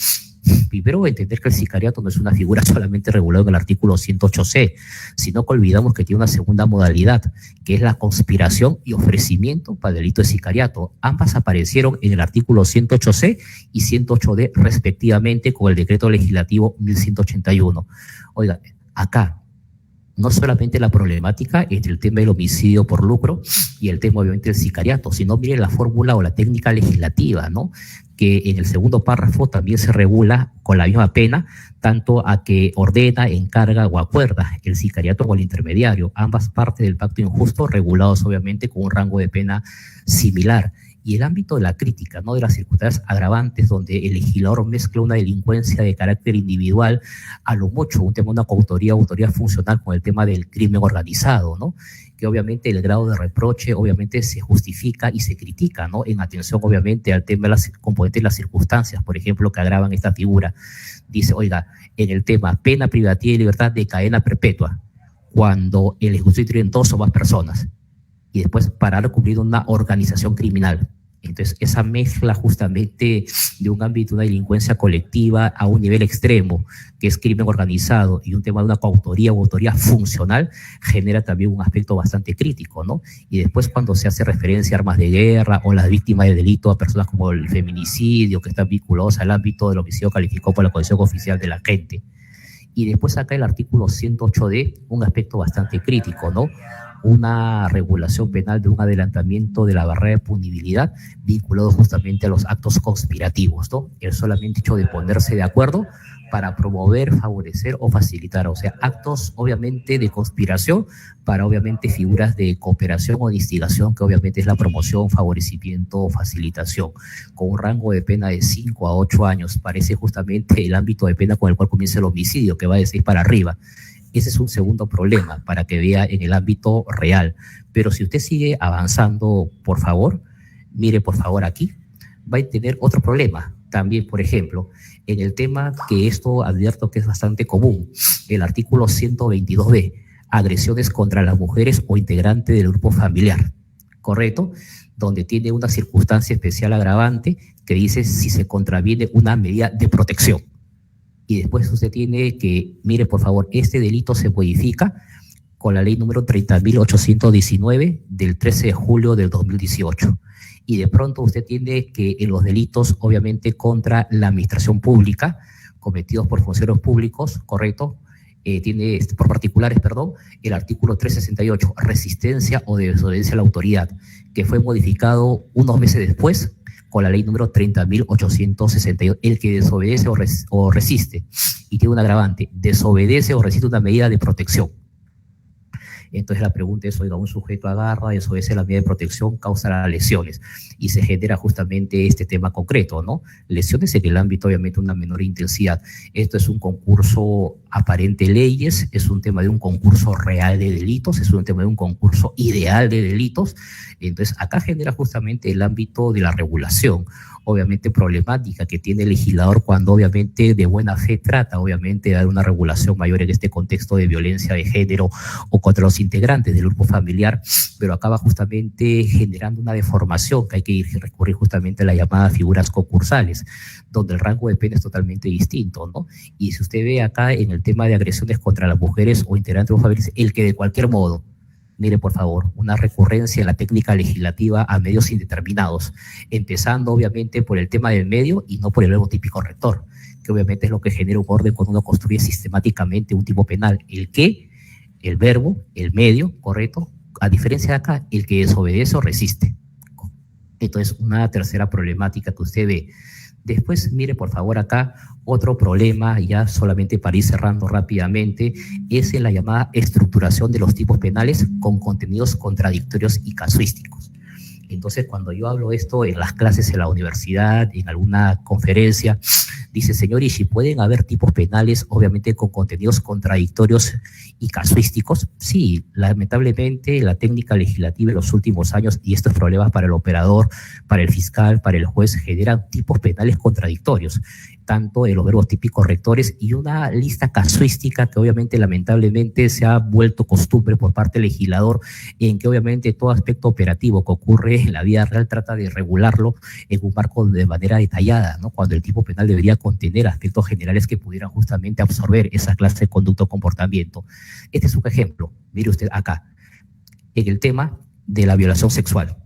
primero entender que el sicariato no es una figura solamente regulada en el artículo 108C, sino que olvidamos que tiene una segunda modalidad, que es la conspiración y ofrecimiento para el delito de sicariato. Ambas aparecieron en el artículo 108C y 108D respectivamente con el decreto legislativo 1181. Oiga, acá no solamente la problemática entre el tema del homicidio por lucro y el tema obviamente del sicariato, sino mire la fórmula o la técnica legislativa, ¿no? Que en el segundo párrafo también se regula con la misma pena, tanto a que ordena, encarga o acuerda el sicariato o el intermediario, ambas partes del pacto injusto regulados obviamente con un rango de pena similar. Y el ámbito de la crítica, ¿no?, de las circunstancias agravantes, donde el legislador mezcla una delincuencia de carácter individual, a lo mucho un tema de una coautoría funcional con el tema del crimen organizado, ¿no? Que obviamente el grado de reproche obviamente se justifica y se critica, ¿no?, en atención obviamente al tema de las componentes de las circunstancias, por ejemplo, que agravan esta figura. Dice, oiga, en el tema pena privativa de libertad de cadena perpetua, cuando el ejecutivo tiene 2 o más personas, y después para haber cumplido una organización criminal. Entonces, esa mezcla justamente de un ámbito de una delincuencia colectiva a un nivel extremo, que es crimen organizado, y un tema de una coautoría o autoría funcional, genera también un aspecto bastante crítico, ¿no? Y después cuando se hace referencia a armas de guerra o las víctimas de delito, a personas como el feminicidio, que están vinculados al ámbito del homicidio calificado por la condición oficial de la gente. Y después acá el artículo 108D, un aspecto bastante crítico, ¿no? Una regulación penal de un adelantamiento de la barrera de punibilidad vinculado justamente a los actos conspirativos, ¿no? El solamente hecho de ponerse de acuerdo para promover, favorecer o facilitar, o sea, actos obviamente de conspiración para obviamente figuras de cooperación o de instigación, que obviamente es la promoción, favorecimiento o facilitación, con un rango de pena de 5 a 8 años, parece justamente el ámbito de pena con el cual comienza el homicidio, que va de 6 para arriba. Ese es un segundo problema para que vea en el ámbito real. Pero si usted sigue avanzando, por favor, mire por favor aquí, va a tener otro problema. También, por ejemplo, en el tema que esto advierto que es bastante común, el artículo 122b, agresiones contra las mujeres o integrantes del grupo familiar, ¿correcto? Donde tiene una circunstancia especial agravante que dice si se contraviene una medida de protección. Y después usted tiene que, mire por favor, este delito se modifica con la ley número 30.819 del 13 de julio del 2018. Y de pronto usted tiene que en los delitos, obviamente, contra la administración pública, cometidos por funcionarios públicos, ¿correcto? Tiene, por particulares, perdón, el artículo 368, resistencia o desobediencia a la autoridad, que fue modificado unos meses después, con la ley número 30.862, el que desobedece o resiste, y tiene un agravante, desobedece o resiste una medida de protección. Entonces la pregunta es, oiga, un sujeto agarra, desobedece la medida de protección, causa lesiones, y se genera justamente este tema concreto, ¿no? Lesiones en el ámbito, obviamente, una menor intensidad. Esto es un concurso aparente leyes, es un tema de un concurso real de delitos, es un tema de un concurso ideal de delitos. Entonces acá genera justamente el ámbito de la regulación, obviamente problemática que tiene el legislador cuando obviamente de buena fe trata obviamente de dar una regulación mayor en este contexto de violencia de género o contra los integrantes del grupo familiar, pero acaba justamente generando una deformación que hay que recurrir justamente a la llamada figuras concursales, donde el rango de pena es totalmente distinto, ¿no? Y si usted ve acá en el tema de agresiones contra las mujeres o integrantes de los familiares, el que de cualquier modo, mire por favor, una recurrencia en la técnica legislativa a medios indeterminados, empezando obviamente por el tema del medio y no por el verbo típico rector, que obviamente es lo que genera un orden cuando uno construye sistemáticamente un tipo penal. El que, el verbo, el medio, correcto, a diferencia de acá, el que desobedece o resiste. Entonces, una tercera problemática que usted ve. Después, mire por favor acá, otro problema, ya solamente para ir cerrando rápidamente, es en la llamada estructuración de los tipos penales con contenidos contradictorios y casuísticos. Entonces, cuando yo hablo esto en las clases en la universidad, en alguna conferencia, dice, señor, y si pueden haber tipos penales, obviamente con contenidos contradictorios y casuísticos, sí, lamentablemente la técnica legislativa en los últimos años, y estos problemas para el operador, para el fiscal, para el juez, generan tipos penales contradictorios, tanto de los verbos típicos rectores y una lista casuística que obviamente lamentablemente se ha vuelto costumbre por parte del legislador, en que obviamente todo aspecto operativo que ocurre en la vida real trata de regularlo en un marco de manera detallada, ¿no? Cuando el tipo penal debería contener aspectos generales que pudieran justamente absorber esa clase de conducta o comportamiento. Este es un ejemplo, mire usted acá, en el tema de la violación sexual,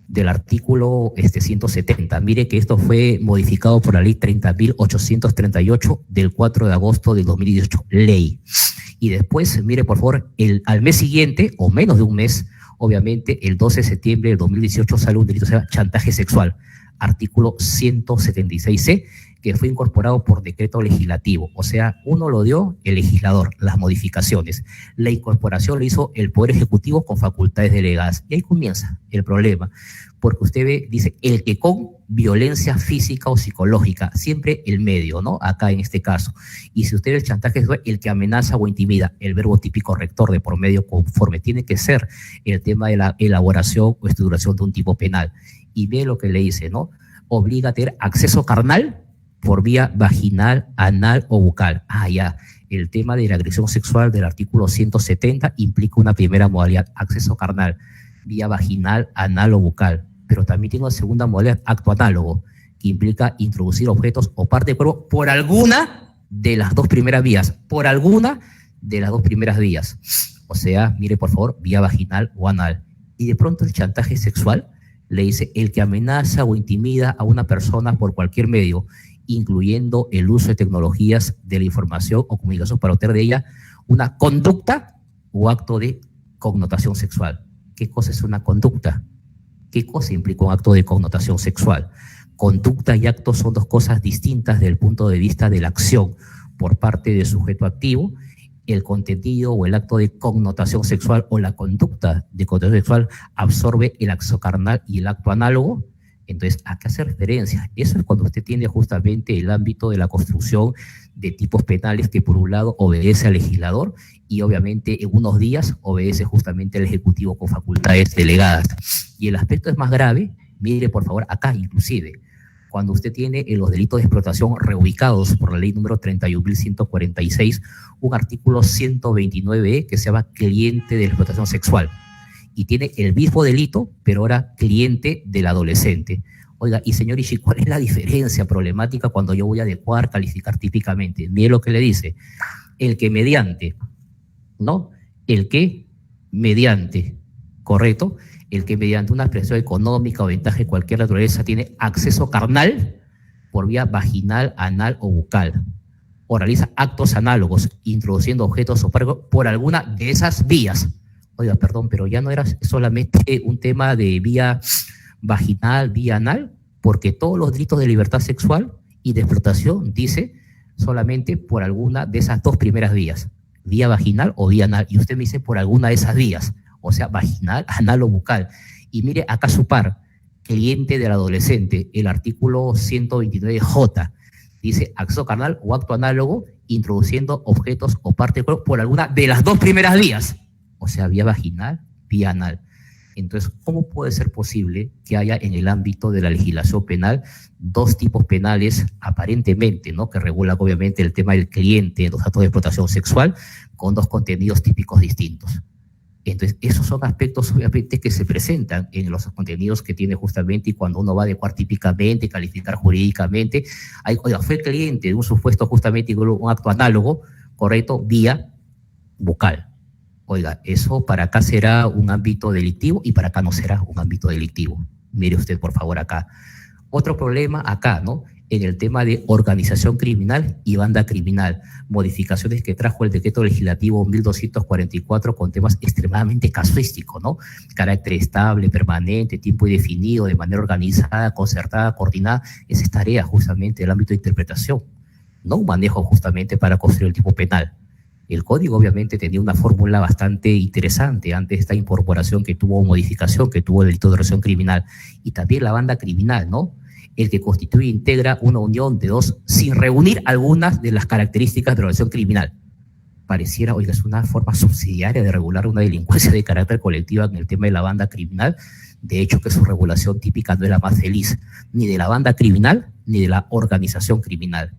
del artículo 170. Mire que esto fue modificado por la ley 30.838 del 4 de agosto del 2018, ley. Y después, mire por favor, al mes siguiente, o menos de un mes, obviamente, el 12 de septiembre del 2018 sale un delito, o sea, chantaje sexual, artículo 176C, que fue incorporado por decreto legislativo. O sea, uno lo dio el legislador, las modificaciones. La incorporación lo hizo el Poder Ejecutivo con facultades delegadas. Y ahí comienza el problema, porque usted ve, dice, el que con violencia física o psicológica, siempre el medio, ¿no? Acá en este caso. Y si usted ve el chantaje, es el que amenaza o intimida, el verbo típico rector de por medio conforme, tiene que ser el tema de la elaboración o estructuración de un tipo penal. Y ve lo que le dice, ¿no? Obliga a tener acceso carnal por vía vaginal, anal o bucal. Ah, ya. El tema de la agresión sexual del artículo 170 implica una primera modalidad, acceso carnal, vía vaginal, anal o bucal. Pero también tiene una segunda modalidad, acto análogo, que implica introducir objetos o parte del cuerpo por alguna de las dos primeras vías. Por alguna de las dos primeras vías. O sea, mire por favor, vía vaginal o anal. Y de pronto el chantaje sexual le dice el que amenaza o intimida a una persona por cualquier medio, incluyendo el uso de tecnologías de la información o comunicación para obtener de ella una conducta o acto de connotación sexual. ¿Qué cosa es una conducta? ¿Qué cosa implica un acto de connotación sexual? Conducta y acto son dos cosas distintas desde el punto de vista de la acción por parte del sujeto activo. El contenido o el acto de connotación sexual o la conducta de connotación sexual absorbe el acto carnal y el acto análogo. Entonces, ¿a qué hace referencia? Eso es cuando usted tiene justamente el ámbito de la construcción de tipos penales que por un lado obedece al legislador y obviamente en unos días obedece justamente al Ejecutivo con facultades delegadas. Y el aspecto es más grave, mire por favor acá inclusive, cuando usted tiene los delitos de explotación reubicados por la ley número 31.146, un artículo 129E que se llama cliente de la explotación sexual. Y tiene el mismo delito, pero ahora cliente del adolescente. Oiga, y señor Ishii, ¿cuál es la diferencia problemática cuando yo voy a adecuar, calificar típicamente? Mire lo que le dice. El que mediante, ¿no? El que mediante, ¿correcto? El que mediante una presión económica o ventaja de cualquier naturaleza tiene acceso carnal por vía vaginal, anal o bucal, o realiza actos análogos, introduciendo objetos o por alguna de esas vías. Oiga, perdón, pero ya no era solamente un tema de vía vaginal, vía anal, porque todos los delitos de libertad sexual y de explotación dice solamente por alguna de esas dos primeras vías, vía vaginal o vía anal, y usted me dice por alguna de esas vías, o sea, vaginal, anal o bucal. Y mire acá su par, cliente del adolescente, el artículo 129J, dice acceso carnal o acto análogo, introduciendo objetos o parte del cuerpo por alguna de las dos primeras vías. O sea, vía vaginal, vía anal. Entonces, ¿cómo puede ser posible que haya en el ámbito de la legislación penal dos tipos penales aparentemente, ¿no? Que regulan obviamente el tema del cliente, los actos de explotación sexual, con dos contenidos típicos distintos? Entonces, esos son aspectos obviamente que se presentan en los contenidos que tiene justamente, y cuando uno va a adecuar típicamente, calificar jurídicamente, oiga, fue cliente de un supuesto justamente un acto análogo, correcto, vía bucal. Oiga, eso para acá será un ámbito delictivo y para acá no será un ámbito delictivo. Mire usted, por favor, acá. Otro problema acá, ¿no? En el tema de organización criminal y banda criminal. Modificaciones que trajo el decreto legislativo 1244 con temas extremadamente casuísticos, ¿no? Carácter estable, permanente, tiempo indefinido, de manera organizada, concertada, coordinada. Esa es tarea justamente del ámbito de interpretación, no un manejo justamente para construir el tipo penal. El código obviamente tenía una fórmula bastante interesante antes de esta incorporación que tuvo modificación, que tuvo el delito de organización criminal, y también la banda criminal, ¿no? El que constituye e integra una unión de dos sin reunir algunas de las características de la organización criminal. Pareciera, oiga, es una forma subsidiaria de regular una delincuencia de carácter colectiva en el tema de la banda criminal. De hecho, que su regulación típica no es la más feliz, ni de la banda criminal, ni de la organización criminal.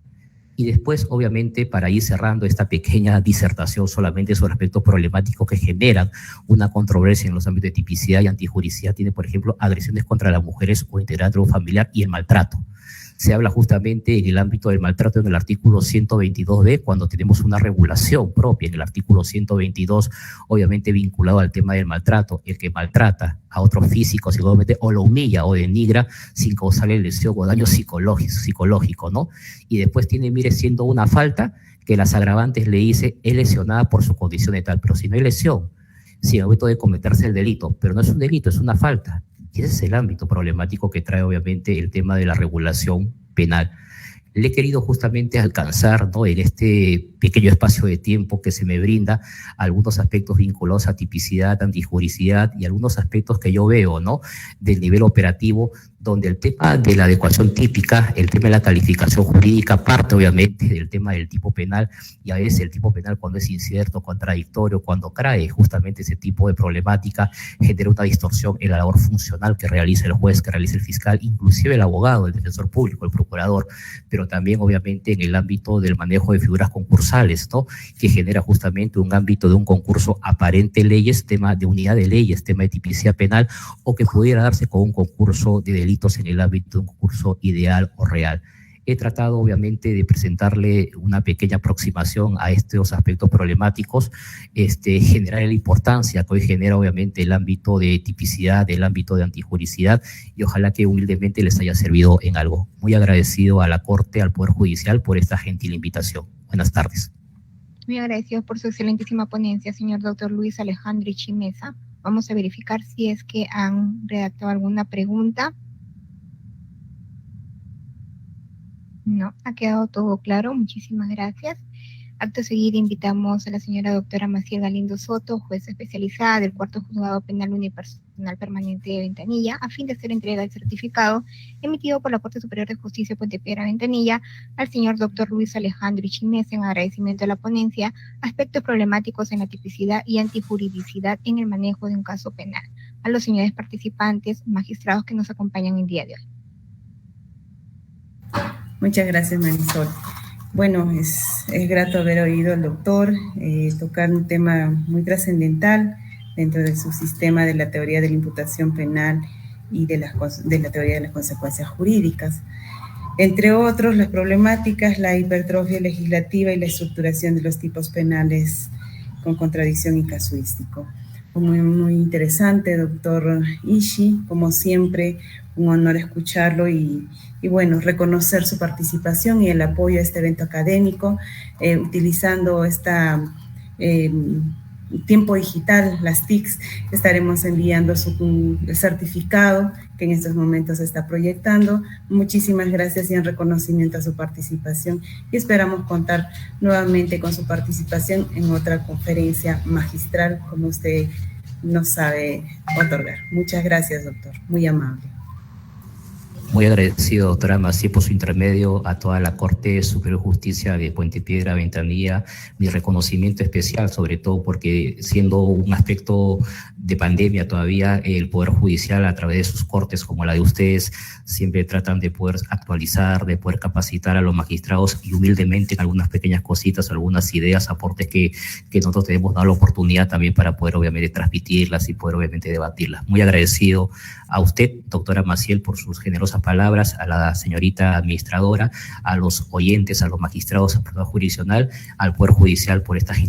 Y después, obviamente, para ir cerrando esta pequeña disertación solamente sobre aspectos problemáticos que generan una controversia en los ámbitos de tipicidad y antijuricidad, tiene, por ejemplo, agresiones contra las mujeres o integrantes de un familiar y el maltrato. Se habla justamente en el ámbito del maltrato en el artículo 122b, cuando tenemos una regulación propia en el artículo 122, obviamente vinculado al tema del maltrato. El que maltrata a otro físico, psicológicamente, o lo humilla o denigra sin causarle lesión o daño psicológico, ¿no? Y después tiene, mire, siendo una falta que las agravantes le dice es lesionada por su condición de tal, pero si no hay lesión, si en el momento de cometerse el delito, pero no es un delito, es una falta. Y ese es el ámbito problemático que trae obviamente el tema de la regulación penal. Le he querido justamente alcanzar, ¿no?, en este pequeño espacio de tiempo que se me brinda, algunos aspectos vinculados a tipicidad, antijuricidad y algunos aspectos que yo veo, ¿no?, del nivel operativo, donde el tema de la adecuación típica, el tema de la calificación jurídica parte obviamente del tema del tipo penal, y a veces el tipo penal cuando es incierto, contradictorio, cuando trae justamente ese tipo de problemática, genera una distorsión en la labor funcional que realiza el juez, que realiza el fiscal, inclusive el abogado, el defensor público, el procurador, pero también obviamente en el ámbito del manejo de figuras concursales, ¿no?, que genera justamente un ámbito de un concurso aparente leyes, tema de unidad de leyes, tema de tipicidad penal, o que pudiera darse con un concurso de delitos en el ámbito de un concurso ideal o real. He tratado obviamente de presentarle una pequeña aproximación a estos aspectos problemáticos, generar la importancia que hoy genera obviamente el ámbito de tipicidad, el ámbito de antijuricidad, y ojalá que humildemente les haya servido en algo. Muy agradecido a la Corte, al Poder Judicial por esta gentil invitación. Buenas tardes. Muy agradecido por su excelentísima ponencia, señor doctor Luis Alejandro Chimesa. Vamos a verificar si es que han redactado alguna pregunta. No, ha quedado todo claro. Muchísimas gracias. Acto seguido invitamos a la señora doctora Maciel Galindo Soto, jueza especializada del Cuarto Juzgado Penal Unipersonal Permanente de Ventanilla, a fin de hacer entrega del certificado emitido por la Corte Superior de Justicia de Puente Piedra Ventanilla al señor doctor Luis Alejandro Chimesa en agradecimiento a la ponencia, aspectos problemáticos en la tipicidad y antijuridicidad en el manejo de un caso penal. A los señores participantes, magistrados que nos acompañan el día de hoy. Muchas gracias, Marisol. Bueno, es grato haber oído al doctor tocar un tema muy trascendental dentro de su sistema de la teoría de la imputación penal y de la teoría de las consecuencias jurídicas. Entre otros, las problemáticas, la hipertrofia legislativa y la estructuración de los tipos penales con contradicción y casuístico. Muy, muy interesante, doctor Ishii, como siempre, un honor escucharlo y bueno, reconocer su participación y el apoyo a este evento académico, utilizando esta tiempo digital, las TICs, estaremos enviando el certificado que en estos momentos se está proyectando. Muchísimas gracias y en reconocimiento a su participación, y esperamos contar nuevamente con su participación en otra conferencia magistral como usted nos sabe otorgar. Muchas gracias, doctor, muy amable. Muy agradecido, doctora Maciel, por su intermedio, a toda la Corte Superior de Justicia de Puente Piedra Ventanilla. Mi reconocimiento especial, sobre todo porque siendo un aspecto de pandemia todavía, el Poder Judicial, a través de sus cortes como la de ustedes, siempre tratan de poder actualizar, de poder capacitar a los magistrados, y humildemente en algunas pequeñas cositas, algunas ideas, aportes que nosotros tenemos dado la oportunidad también para poder obviamente transmitirlas y poder obviamente debatirlas. Muy agradecido a usted, doctora Maciel, por sus generosas palabras, a la señorita administradora, a los oyentes, a los magistrados, al Poder Jurisdiccional, al Poder Judicial por esta gentileza.